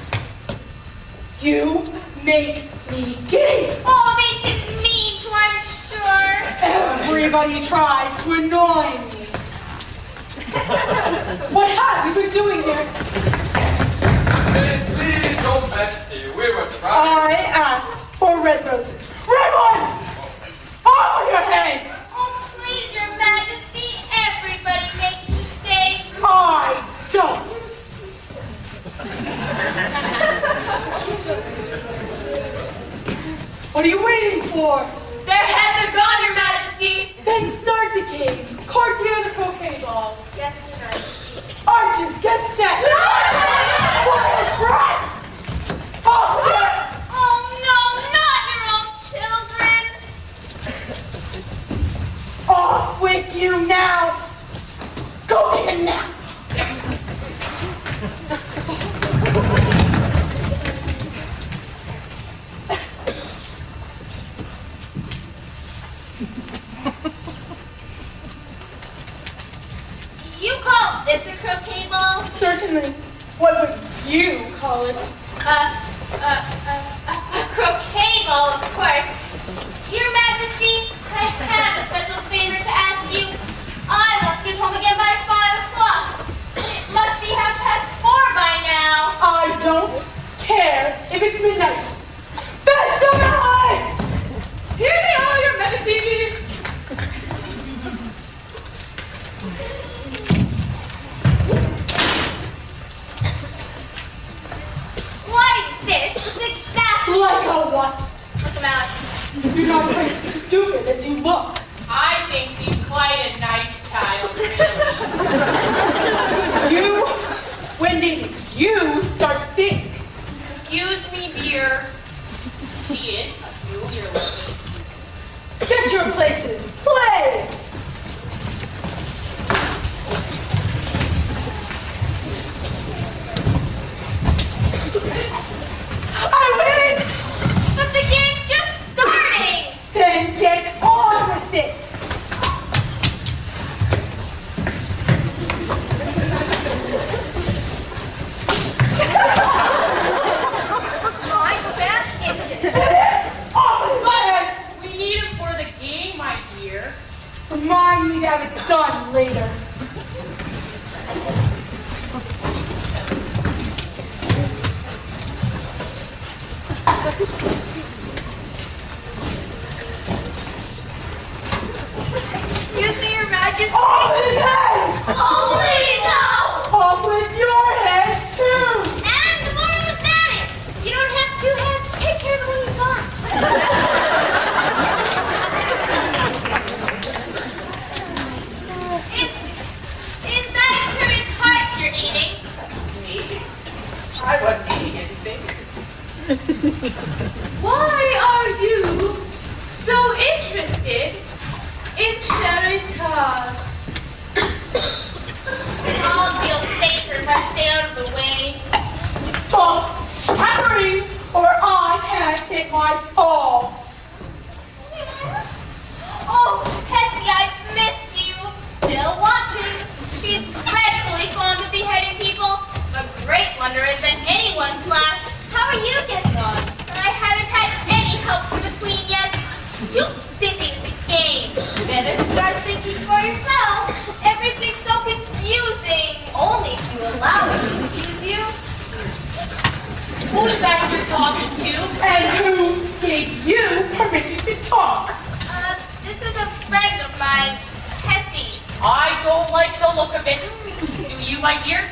You make me giddy! Oh, they didn't mean to, I'm sure. Everybody tries to annoy me. What have you been doing here? Please don't Betsy. We were trying. I asked for red roses. Red ones! Off with your heads! Oh, please, Your Majesty. Everybody makes mistakes. I don't. What are you waiting for? Their heads are gone, Your Majesty. Then start the game. Courtier the croquet ball. Yes, Your Majesty. Arches, get set. Quiet, brat! Off with it! Oh, no, not your own children. Off with you now! Go take a nap! You call this a croquet ball? Certainly. What would you call it? A croquet ball, of course. Your Majesty, I have a special favor to ask you. I want to get home again by 5 o'clock. It must be 4:30 by now. I don't care if it's midnight. Fetch the knives! Here they are, Your Majesty. look. I think she's quite a nice child, really. You, Wendy, you start to think. Excuse me, dear. She is peculiar looking. Get your places. Play! I win! But the game's just starting. Then get on with it. My back itches. But we need it for the game, my dear. Remind me to have it done later. Excuse me, Your Majesty. Off his head! Holy no! Off with your head, too! And the moral of that is, you don't have two heads. Take care of the one you got. Is that a true tart you're eating? Me? I wasn't eating anything. Why are you so interested in cherry tart? I'll feel safer if I stay out of the way. Stop chattering, or I can't hit my paw. Oh, Tessie, I've missed you. Still watching. She's dreadfully fond of beheading people. A great wonder is that anyone's left. How are you getting on? I haven't had any help from the Queen yet. Too busy with the game. Better start thinking for yourself. Everything's so confusing. Only if you allow it to confuse you. Who's that you're talking to? And who gave you permission to talk? This is a friend of mine, Tessie. I don't like the look of it. Do you, my dear?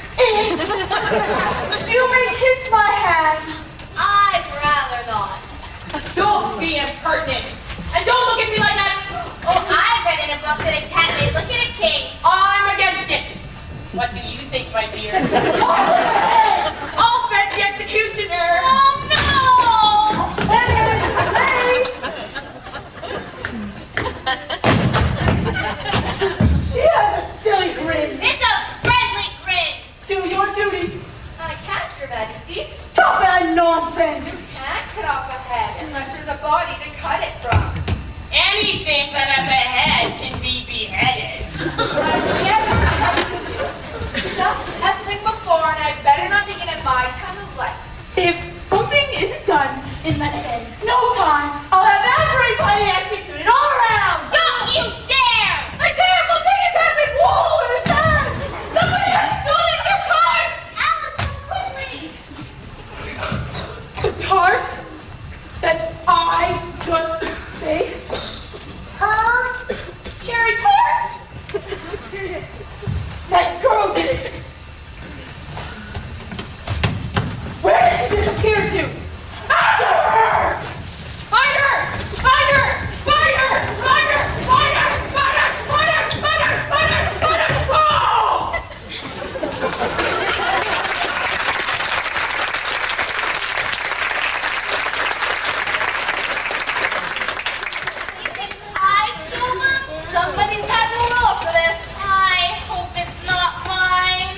You may kiss my hand. I'd rather not. Don't be impertinent. And don't look at me like that. Oh, I read in a book that a cat may look at a king. I'm against it. What do you think, my dear? I'll bet the executioner. Oh, no! Hey! She has a silly grin. It's a friendly grin. Do your duty. I can't, Your Majesty. Stop that nonsense. Can't cut off a head unless there's a body to cut it from. Anything that has a head can be beheaded. Such a thing before, and I'd better not begin at my time of life. If something isn't done in less than no time, I'll have everybody executed all around. Don't you dare! A terrible thing has happened. Whoa, in his hand. Somebody has stolen your tarts. Alice, come quickly! The tarts that I just baked? Her cherry tarts? That girl did it. Where did she disappear to? After her! Find her! Find her! Find her! Find her! Find her! Find her! Find her! Find her! Find her! Find her! Oh! You think I stole them? Somebody's had to roll for this. I hope it's not mine.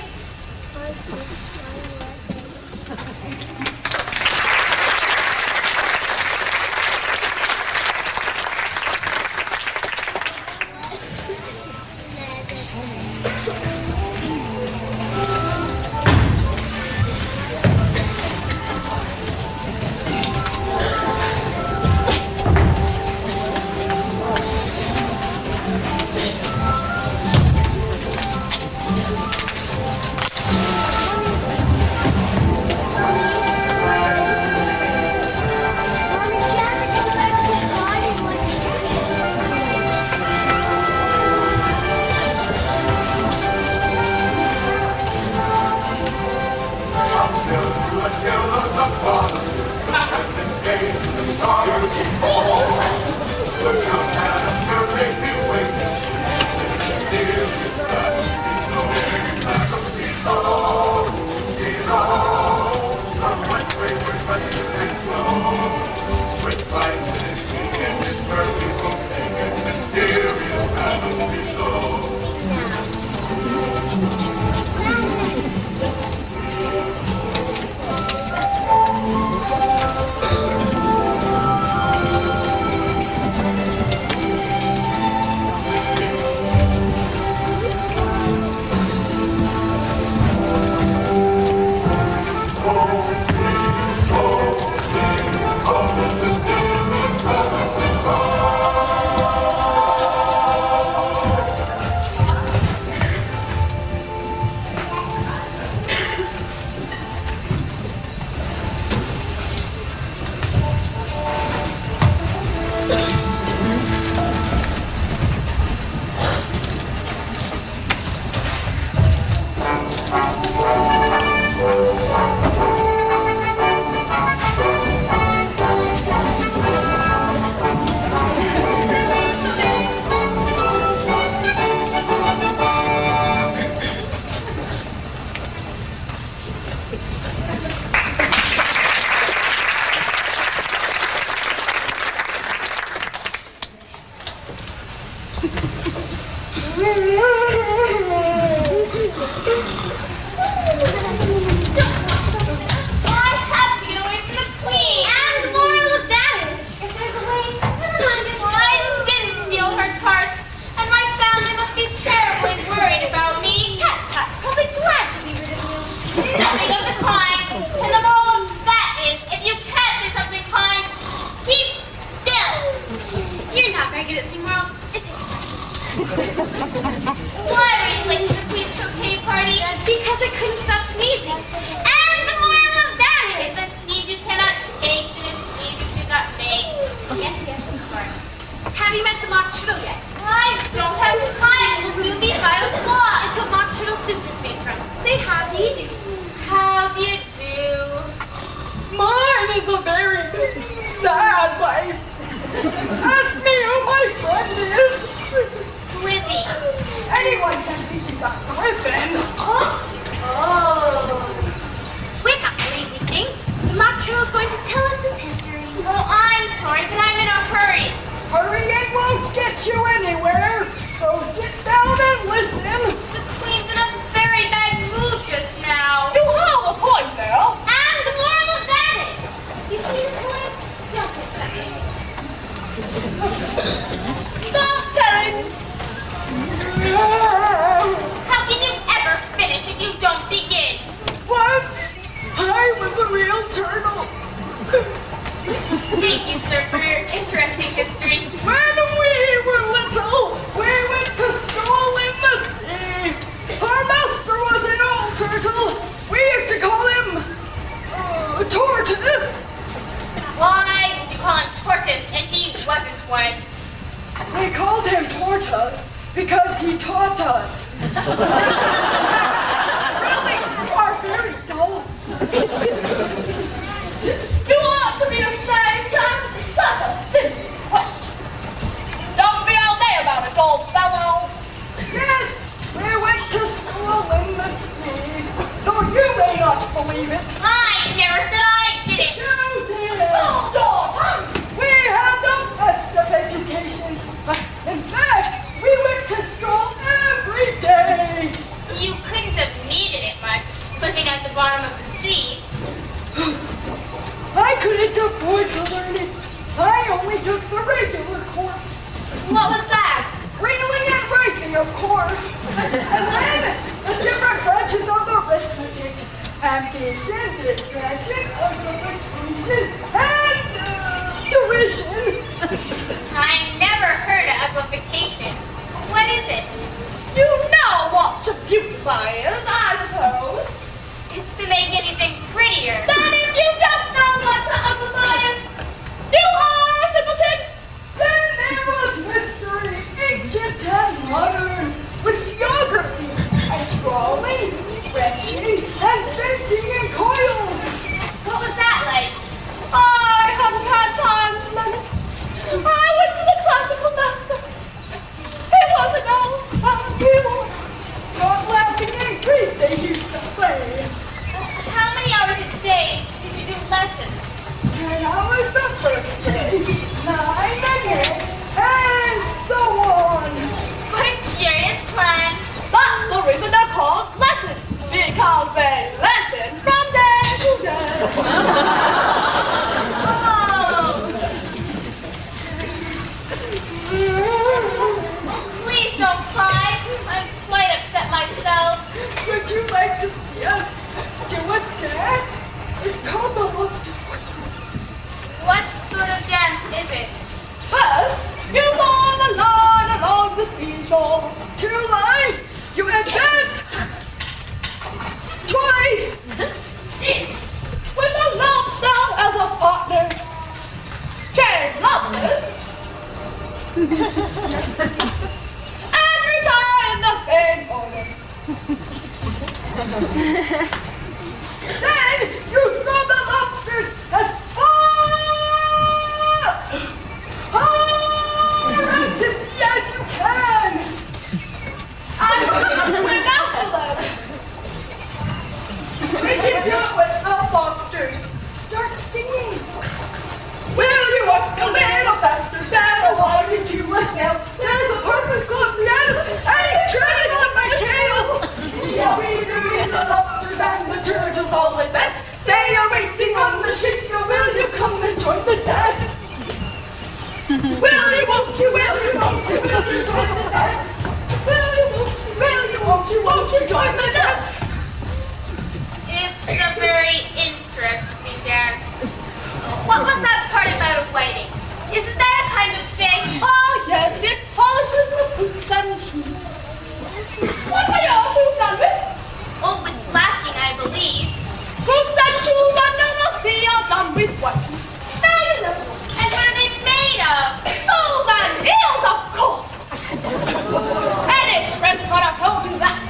Look out, sad life. Ask me who my friend is. Lizzie. Anyone can see that griffin. Oh. Wake up, lazy thing. The mock turtle's going to tell us his history. Oh, I'm sorry, but I'm in a hurry. Hurrying won't get you anywhere, so sit down and listen. The queen's in a very bad mood just now. You have a point there. And the moral of that is, you see the point? Don't get that. Stop telling. How can you ever finish if you don't begin? Once, I was a real turtle. Thank you, sir, for your interesting history. When we were little, we went to school in the sea. Our master was an old turtle. We used to call him Tortoise. Why did you call him Tortoise and he wasn't one? We called him Tortoise because he taught us. Really, you are very dull. You ought to be ashamed to ask such a simple question. Don't be all day about it, old fellow. Yes, we went to school in the sea. Though you may not believe it. I never said I didn't. You did. Oh, Dog. We had the best of education. In fact, we went to school every day. You couldn't have needed it much, living at the bottom of the sea. I couldn't afford to learn it. I only took the regular course. What was that? Reading and writing, of course. And then the different branches of arithmetic. Addition, distraction, multiplication, and derision. I never heard of uglification. What is it? You know what to beautify is, I suppose. It's to make anything prettier. Then if you don't know what to uglify is, you are a simpleton. Then there was mystery, ancient and modern, with geography and drawing, stretching, and bending in coils. What was that like? I haven't had time to learn it. I went to the classical master. He wasn't old, he was. Don't laughing in Greek, they used to say. How many hours a day did you do lessons? 10 hours the first day, 9 the next, and so on. What a curious plan. That's the reason they're called lessons, because they lesson from day to day. Oh, please don't cry. I'm quite upset myself. Would you like to see us do a dance? It's called the lobster. What sort of dance is it? First, you form a line along the seashore. 2 lines, you advance twice. Each with a lobster as a partner. Chain lobsters. Every time in the same order. Then you throw the lobsters as far up to sea as you can. And without the leg. We can do it without lobsters. Start singing. Will you walk a little faster, sail along into a sail? There's a porpoise close behind us, and he's treading on my tail. Yeah, we do the lobsters and the turtles all advance. They are waiting on the ship, so will you come and join the dance? Will you, won't you, will you, won't you, will you join the dance? Will you, won't you join the dance? It's a very interesting dance. What was that part about a wedding? Isn't that a kind of fish? Ah, yes, it polishes the boots and shoes. What are your shoes done with? Oh, with blacking, I believe. Boots and shoes under the sea are done with what? And what are they made of? Soles and heels, of course. Any shrimp could have told you that.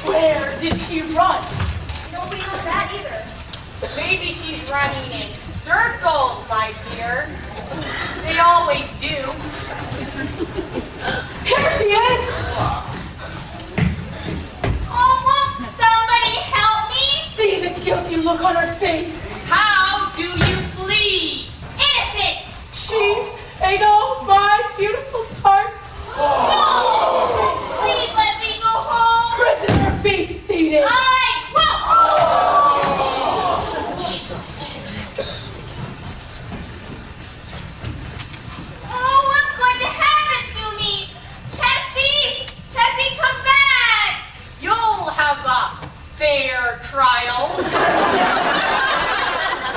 Where did she run? Nobody knows that either. Maybe she's running in circles, my dear. They always do. Here she is! Oh, won't somebody help me? See the guilty look on her face. How do you plead? Innocent. She ate all my beautiful tart. No! Please let me go home. Prisoner, be seated. I won't. Oh, what's going to happen to me? Chessie! Chessie, come back! You'll have a fair trial.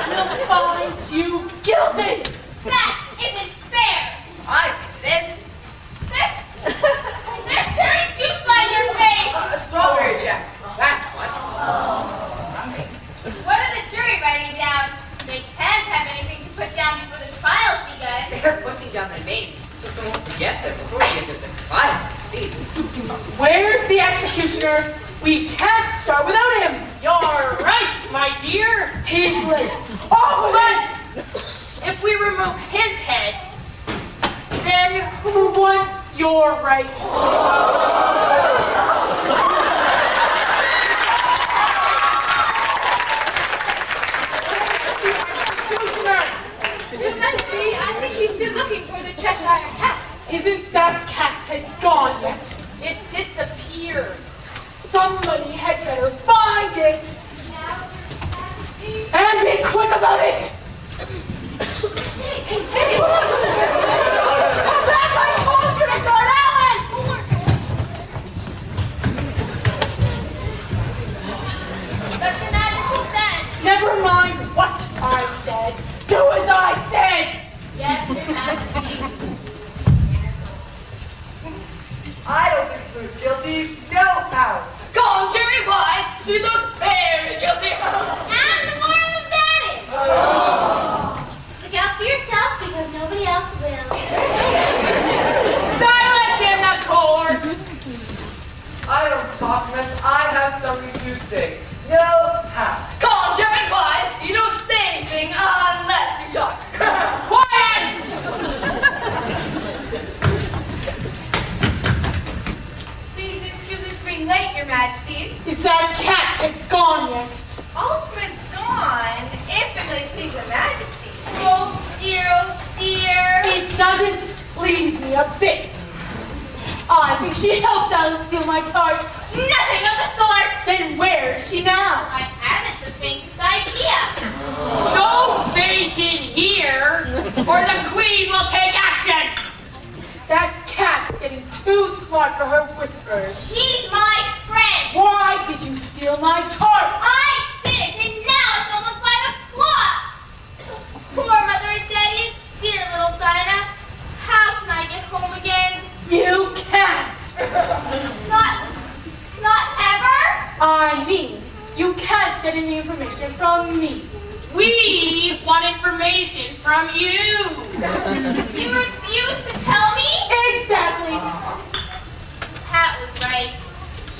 We'll find you guilty. That isn't fair. I think this. There's cherry juice on your face. Strawberry Jack. That's what. What are the jury writing down? They can't have anything to put down before the trial's begun. They're putting down their names, so don't forget them before we get to the trial, see? Where's the executioner? We can't start without him. You're right, my dear. He's late. Off with it! If we remove his head, then For once, you're right. Executioner, Your Majesty, I think he's still looking for the Cheshire Cat. isn't that cat's head gone yet? it disappeared. Somebody had better find it. And be quick about it. Come back, I told you to guard Alan. But Your Majesty said, Never mind what I said. Do as I said. yes, Your Majesty. I don't think Spruce guilty. No how. Contrary-wise, she looks very guilty. And the moral of that is, look out for yourself because nobody else will. Silence in the court. I don't talk, man. I have something to say. No how. Contrary-wise, you don't say anything unless you talk. Quiet! Please excuse us being late, Your Majesties. Is that cat's head gone yet? Alfred's gone, if it may please Your Majesty. Oh dear. It doesn't please me a bit. I think she helped Alice steal my tart. Nothing of the sort. Then where is she now? I haven't the faintest idea. Don't faint in here, or the Queen will take action. That cat's getting too smart for her whiskers. She's my friend. Why did you steal my tart? I did it, and now it's almost 5 o'clock. Poor Mother and Daddy, dear little Dinah. How can I get home again? You can't. Not ever? I mean, you can't get any information from me. We want information from you. You refuse to tell me? Exactly. Pat was right.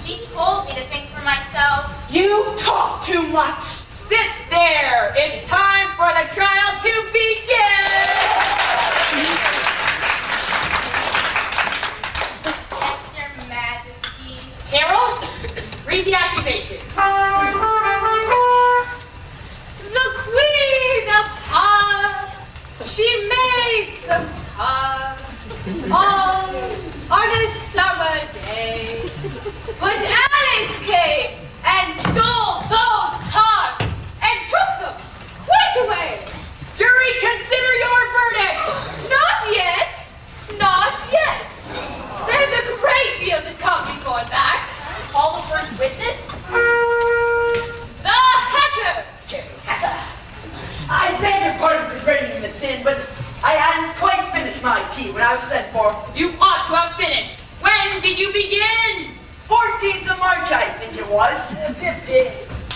She told me to think for myself. You talk too much. Sit there. It's time for the trial to begin. Yes, Your Majesty. Harold, read the accusation. The Queen of Hearts, she made some tarts on a summer day. But Alice came and stole those tarts and took them quite away. Jury, consider your verdict. Not yet, not yet. There's a great deal to come before that. Call the first witness. The Hatter. I beg your pardon for bringing this in, but I hadn't quite finished my tea when I was sent for. You ought to have finished. When did you begin? 14th of March, I think it was. 50,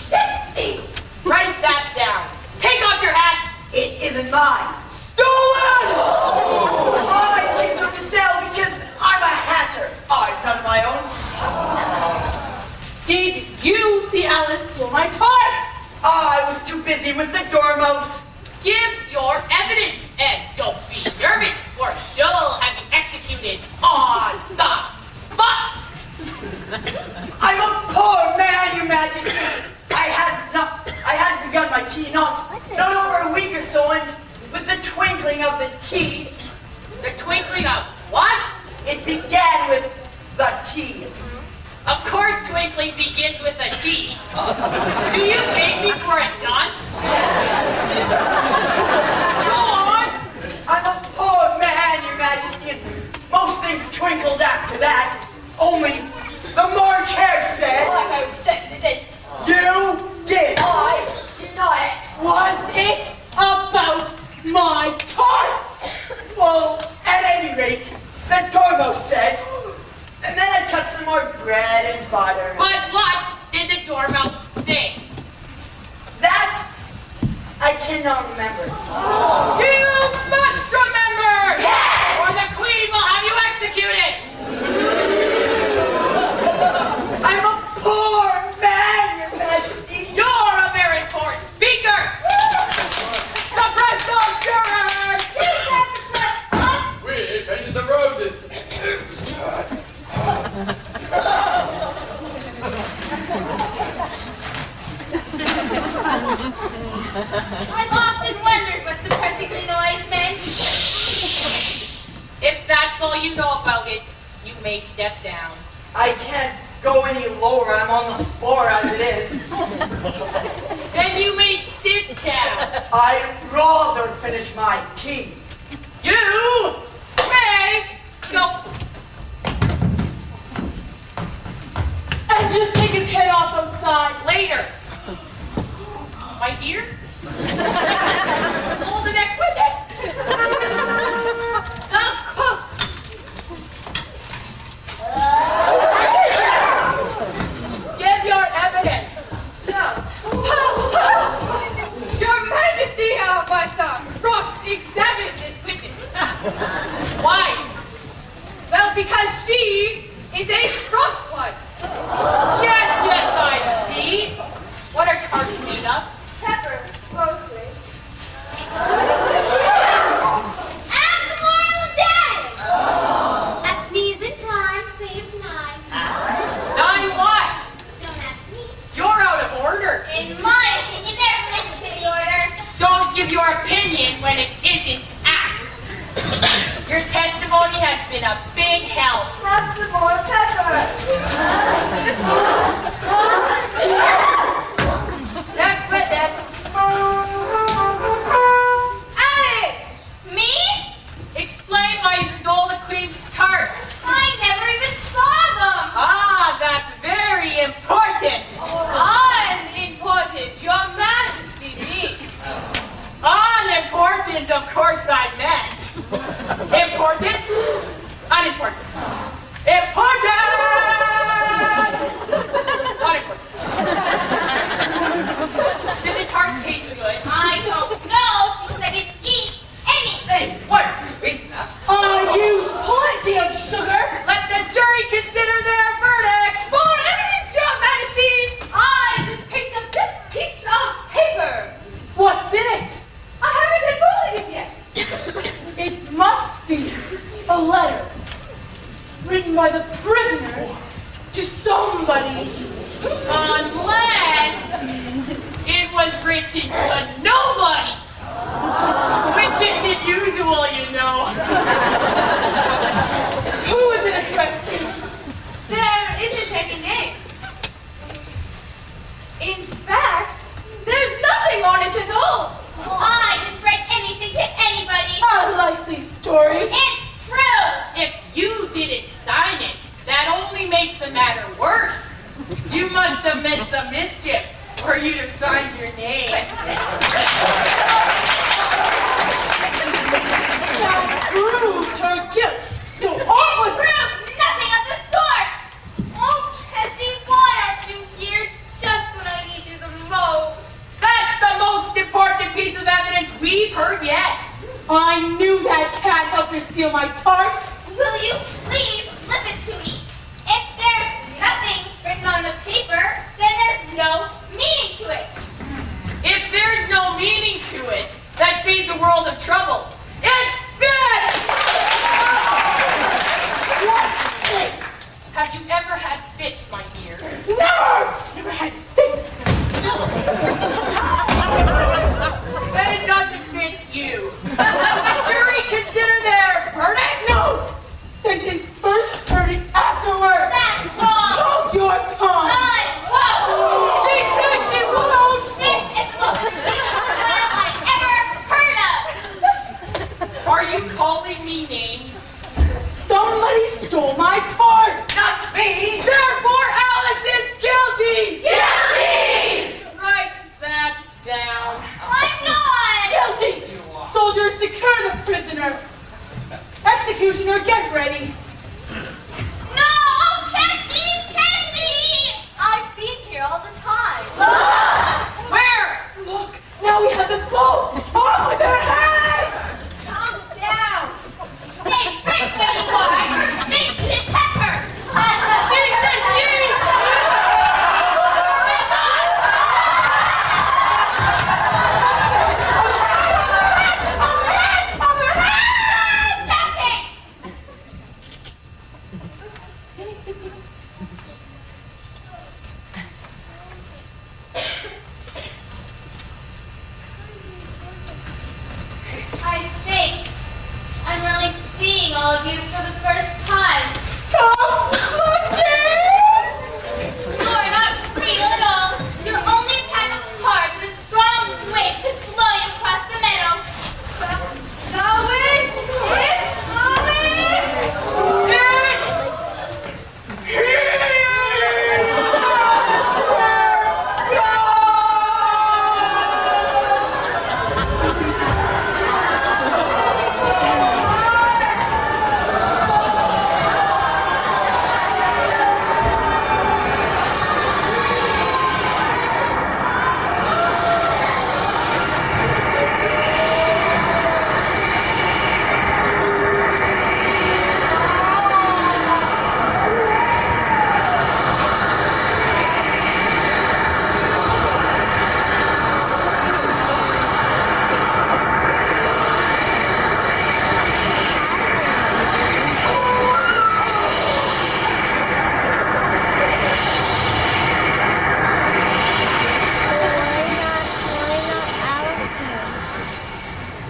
60. Write that down. Take off your hat. It isn't mine. Stolen! I keep them to sell because I'm a hatter. I'm none of my own. Did began with the T. Of course twinkling begins with a T. Do you take me for a dunce? Go on. I'm a poor man, Your Majesty, and most things twinkled after that. Only the March Hare said, I most certainly didn't. you did. I deny it. Was it about my tarts? Well, at any rate, the Dormouse said, and then I cut some more bread and butter. But what did the dormouse say? That I cannot remember. You must remember! Yes! Or the queen will have you executed! I'm a poor man, Your Majesty. You're a very poor speaker! Suppress those jurors! We painted the roses. I've often wondered what suppressing the noise meant. If that's all you know about it, you may step down. I can't go any lower. I'm on the floor as it is. Then you may sit down. I'd rather finish my tea. You may go. And just take his head off outside. Later. My dear? Call the next witness. Give your evidence. Your Majesty, my son, cross-examine this witness. Why? Well, because she is a cross one. Yes, I see. What are tarts made of? Pepper, mostly. And the moral of day. A sneeze in time saves nine. Nine what? Don't ask me. You're out of order. In my opinion, there isn't any order. Don't give your opinion when it isn't asked. Your testimony has been a big help. Have some more pepper. Next witness. Alex! Me? Explain why you stole the queen's tarts. I never even saw them. Ah, that's very important. Unimportant, Your Majesty, me. Unimportant, of course I meant. Important? Unimportant. Important! Unimportant. Did the tarts taste good? I don't know because I didn't eat anything. They weren't sweet enough. I use plenty of sugar. Let the jury consider their verdict. For evidence, Your Majesty, I just picked up this piece of paper. What's in it? I haven't been folding it yet. It must be a letter written by the prisoner to somebody. Unless it was written to nobody. Which isn't usual, you know. Who is it addressed to? There isn't any name. In fact, there's nothing on it at all. I didn't write anything to anybody. A likely story. It's true. If you didn't sign it, that only makes the matter worse. You must have meant some mischief, or you'd have signed your name. That proves her guilt. So off with Prove nothing of the sort. Oh, Jessie, why aren't you here just when I need you the most? That's the most important piece of evidence we've heard yet. I knew that cat helped her steal my tart. Will you please listen to me? If there's nothing written on the paper, then there's no meaning to it. If there's no meaning to it, that saves a world of trouble. It fits! What fits? Have you ever had fits, my dear? Never! Never had fits. Then it doesn't fit you. Let the jury consider their verdict. No! Sentence first stole my tart. Not me! Therefore, Alice is guilty. Guilty! Write that down. I'm not! Guilty! Soldiers, secure the prisoner. Executioner, get ready. No! Chessie! Chessie! I've been here all the time. Where? Look, now we have them both. Off with their heads! Calm down. Stay right where you are. Think you didn't touch her. She says she! It's us! I think I'm really seeing all of you for the first time. Stop looking! You're not real at all. You're only a pack of cards and a strong wind could blow you across the meadow. Going! It's coming!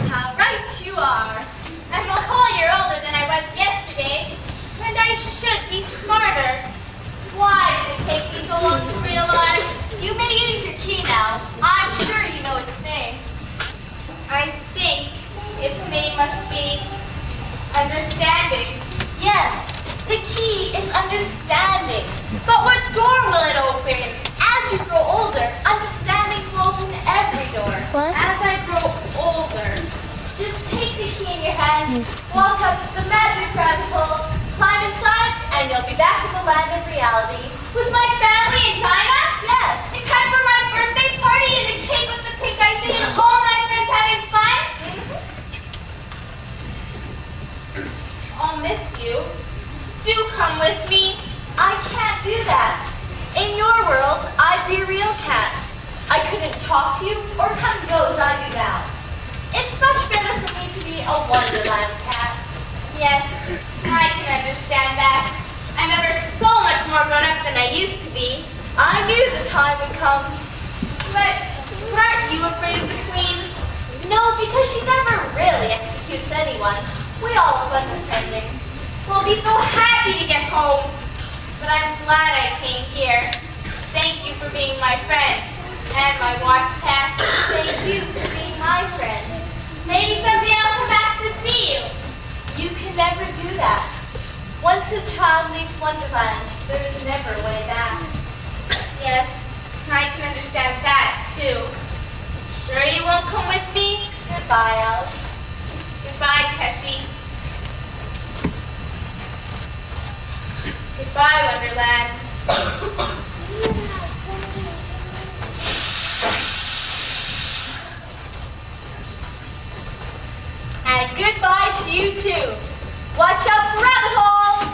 How right you are. I'm a whole year older than I was yesterday, and I should be smarter. Why did it take me so long to realize? You may use your key now. I'm sure you know its name. I think its name must be understanding. Yes, the key is understanding. But what door will it open? As you grow older, understanding will open every door. What? As I grow older, just take the key in your hand, walk up to the magic rabbit hole, climb inside, and you'll be back in the land of reality. With my family and Dinah? Yes. In time for my birthday party and the cake with the pink icing and all my friends having fun? I'll miss you. Do come with me. I can't do that. In your world, I'd be a real cat. I couldn't talk to you or come and go as I do now. It's much better for me to be a Wonderland cat. Yes, I can understand that. I'm ever so much more grown up than I used to be. I knew the time would come. But aren't you afraid of the Queen? No, because she never really executes anyone. We all have fun pretending. We'll be so happy to get home. But I'm glad I came here. Thank you for being my friend. And my watch cat, thank you for being my friend. Maybe someday I'll come back to see you. You can never do that. Once a child leaves Wonderland, there is never a way back. Yes, I can understand that too. Sure you won't come with me? Goodbye, Alice. Goodbye, Chessie. Goodbye, Wonderland. And goodbye to you too. Watch out for rabbit holes!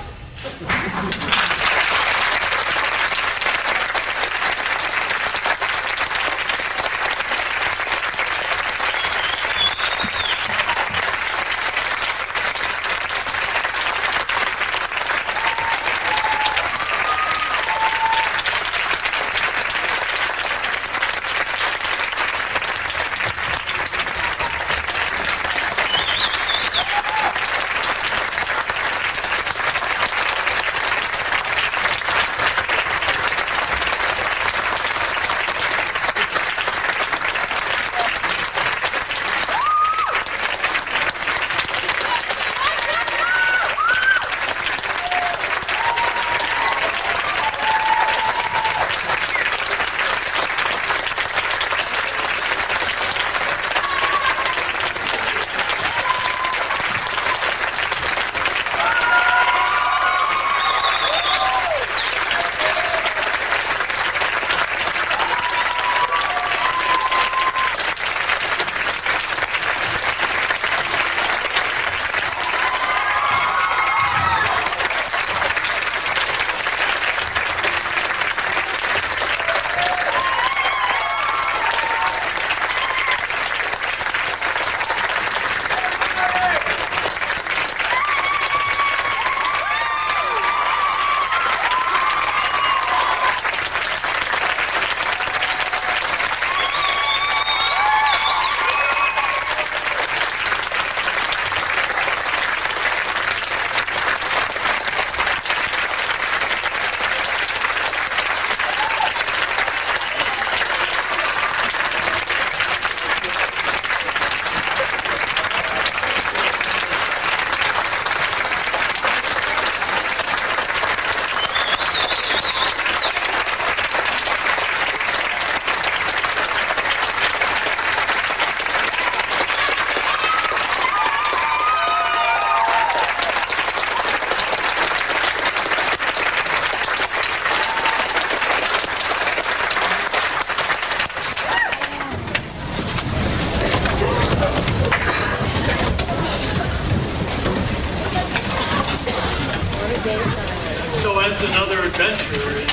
so ends another adventure in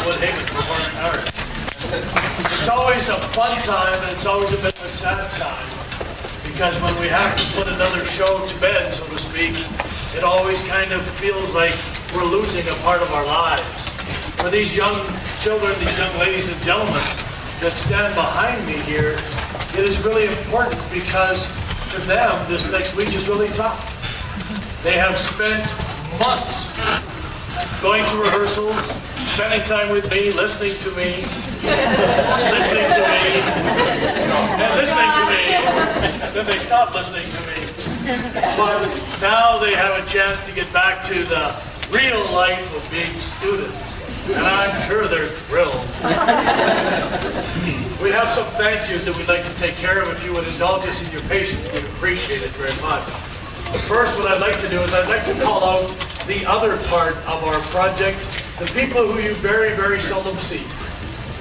Woodhaven Performing Arts. It's always a fun time, and it's always a bit of a sad time, because when we have to put another show to bed, so to speak, it always kind of feels like we're losing a part of our lives. For these young children, these young ladies and gentlemen that stand behind me here, it is really important because for them, this next week is really tough. They have spent months going to rehearsals, spending time with me, listening to me, listening to me, and listening to me. Then they stop listening to me. But now they have a chance to get back to the real life of being students. And I'm sure they're thrilled. We have some thank yous that we'd like to take care of. If you would indulge us in your patience, we'd appreciate it very much. But first, what I'd like to do is I'd like to call out the other part of our project, the people who you very, very seldom see.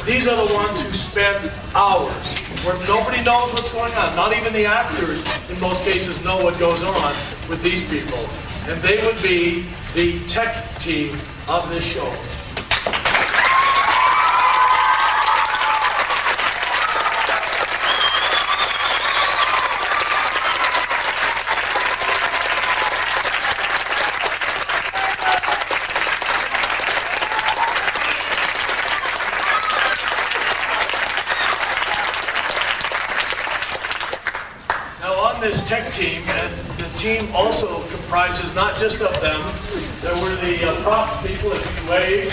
These are the ones who spend hours where nobody knows what's going on. Not even the actors, in most cases, know what goes on with these people. And they would be the tech team of this show. This tech team, and the team also comprises not just of them. There were the prop people, if you wave.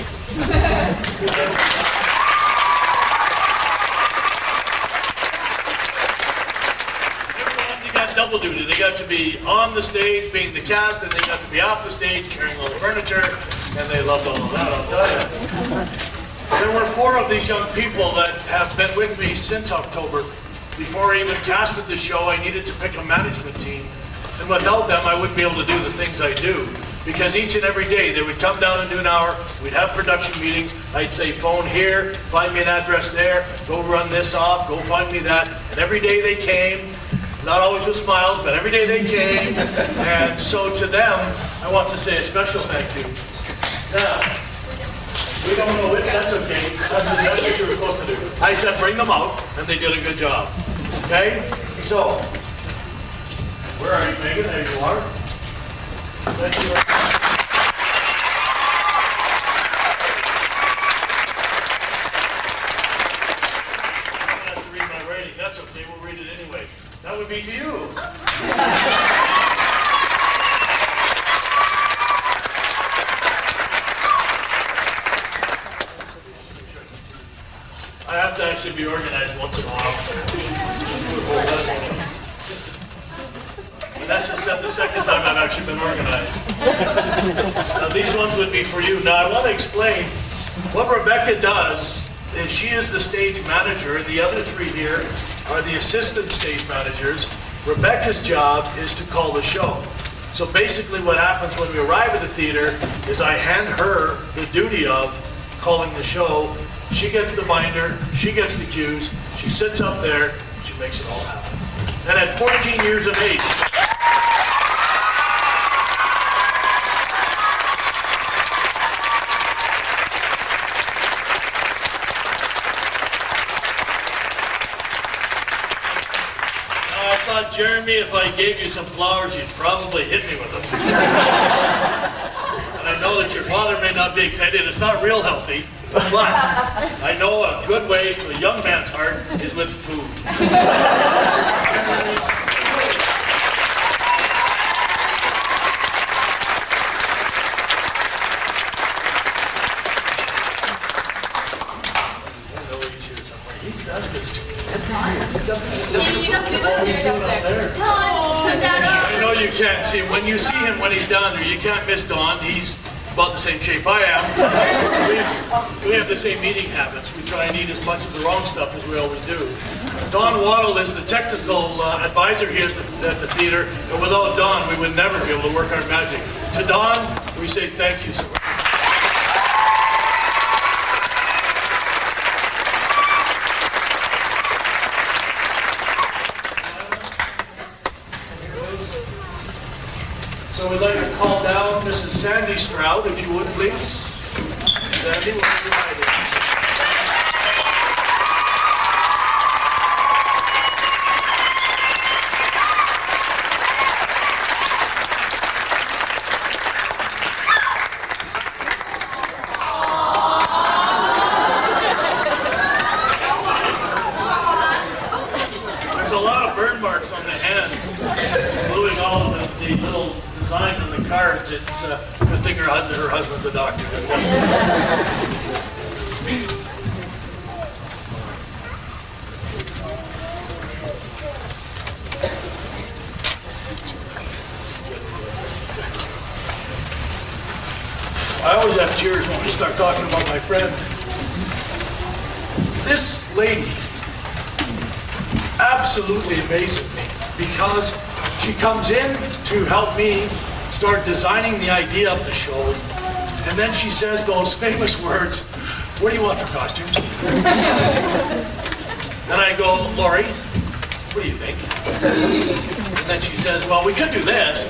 Everyone, they got double duty. They got to be on the stage being the cast, and they got to be off the stage carrying all the furniture, and they loved all of that, I'll tell you. There were 4 of these young people that have been with me since October. Before I even casted the show, I needed to pick a management team. And without them, I wouldn't be able to do the things I do. Because each and every day, they would come down and do an hour, we'd have production meetings, I'd say, phone here, find me an address there, go run this off, go find me that. And every day they came, not always with smiles, but every day they came. And so to them, I want to say a special thank you. Now, we don't know it, that's okay. That's what you were supposed to do. I said bring them out, and they did a good job. Okay? So, where are you, Megan? There you are. Thank you. I have to read my writing. That's okay, we'll read it anyway. That would be to you. I have to actually be organized once in a while. Vanessa said the second time I've actually been organized. Now these ones would be for you. Now I want to explain what Rebecca does is she is the stage manager, and the other 3 here are the assistant stage managers. Rebecca's job is to call the show. So basically what happens when we arrive at the theater is I hand her the duty of calling the show. She gets the binder, she gets the cues, she sits up there, she makes it all happen. And at 14 years of age, I thought, Jeremy, if I gave you some flowers, you'd probably hit me with them. And I know that your father may not be excited, it's not real healthy. But I know a good way to a young man's heart is with food. I know you can't see him. When you see him when he's down there, you can't miss Don. He's about the same shape I am. We have the same eating habits. We try and eat as much of the wrong stuff as we always do. Don Waddle is the technical advisor here at the theater, and without Don, we would never be able to work our magic. To Don, we say thank you so much. So we'd like to call down Mr. Mrs. Sandy Stroud, if you would, please. Sandy, will you ride it? There's a lot of burn marks on the hands, including all of the little designs on the cards. It's a good thing her husband's a doctor. I always have tears when we start talking about my friend. This lady absolutely amazes me because she comes in to help me start designing the idea of the show, and then she says those famous words, "What do you want for costumes?" Then I go, "Lori, what do you think?" And then she says, "Well, we could do this."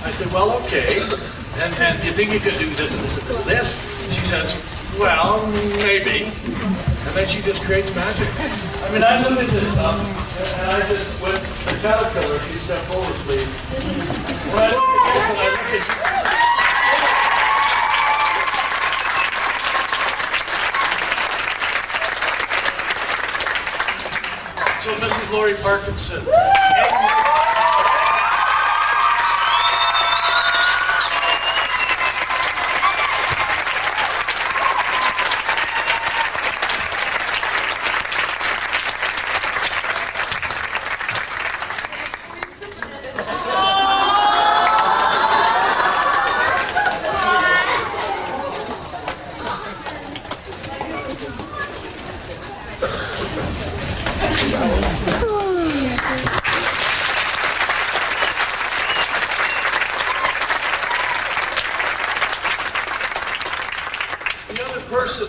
I said, "Well, okay. And do you think you could do this and this and this and this?" And she says, "Well, maybe." And then she just creates magic. I mean, I looked at this stuff, and I just went, the caterpillar, if you step forward, please. When I look at this, and I look at... So, Mrs. Lori Parkinson.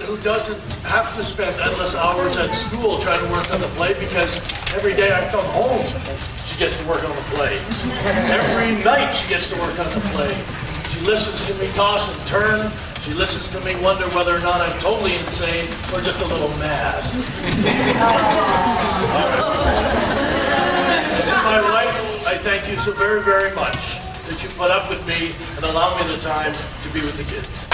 Who doesn't have to spend endless hours at school trying to work on the play, because every day I come home, she gets to work on the play. Every night she gets to work on the play. She listens to me toss and turn. She listens to me wonder whether or not I'm totally insane or just a little mad. To my wife, I thank you so very, very much that you put up with me and allow me the time to be with the kids.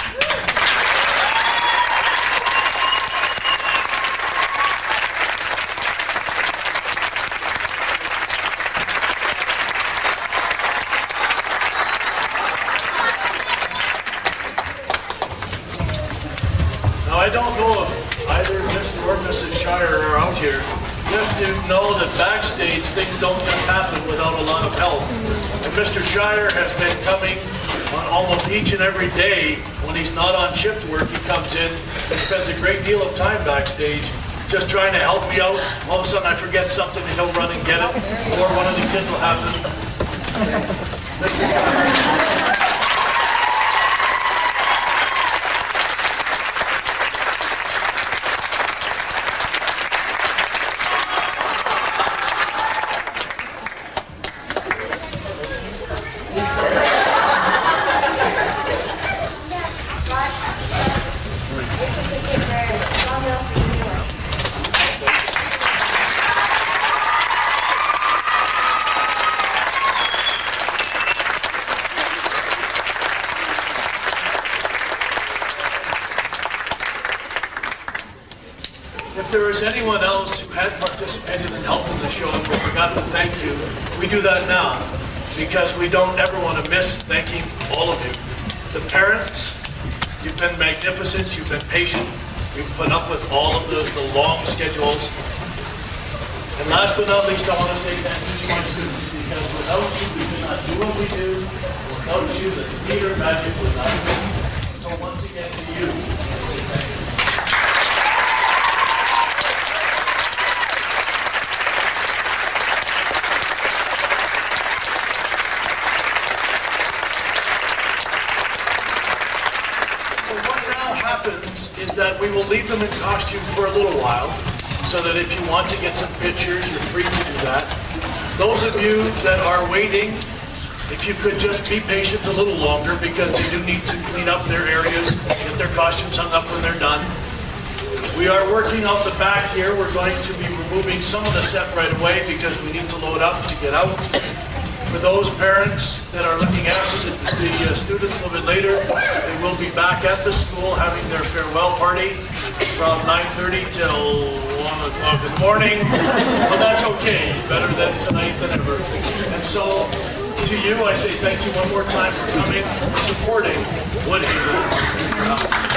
I don't know if either Mr. or Mrs. Shire are out here. You have to know that backstage things don't just happen without a lot of help. And Mr. Shire has been coming on almost each and every day. When he's not on shift work, he comes in and spends a great deal of time backstage just trying to help me out. All of a sudden I forget something and he'll run and get it. Or one of the kids will have it. If there is anyone else who had participated and helped in the show and we forgot to thank you, we do that now because we don't ever want to miss thanking all of you. The parents, you've been magnificent, you've been patient, you've put up with all of the long schedules. And last but not least, I want to say thank you to my students, because without you, we could not do what we do. Without you, the theater magic would not happen. So once again, to you, I say thank you. Is that we will leave them in costume for a little while, so that if you want to get some pictures, you're free to do that. Those of you that are waiting if you could just be patient a little longer because they do need to clean up their areas, get their costumes hung up when they're done. We are working out the back here. We're going to be removing some of the set right away because we need to load up to get out. For those parents that are looking after the students a little bit later, they will be back at the school having their farewell party from 9:30 till 1 o'clock in the morning. But that's okay, better than tonight than ever. And so, to you, I say thank you one more time for coming and supporting Woodhaven.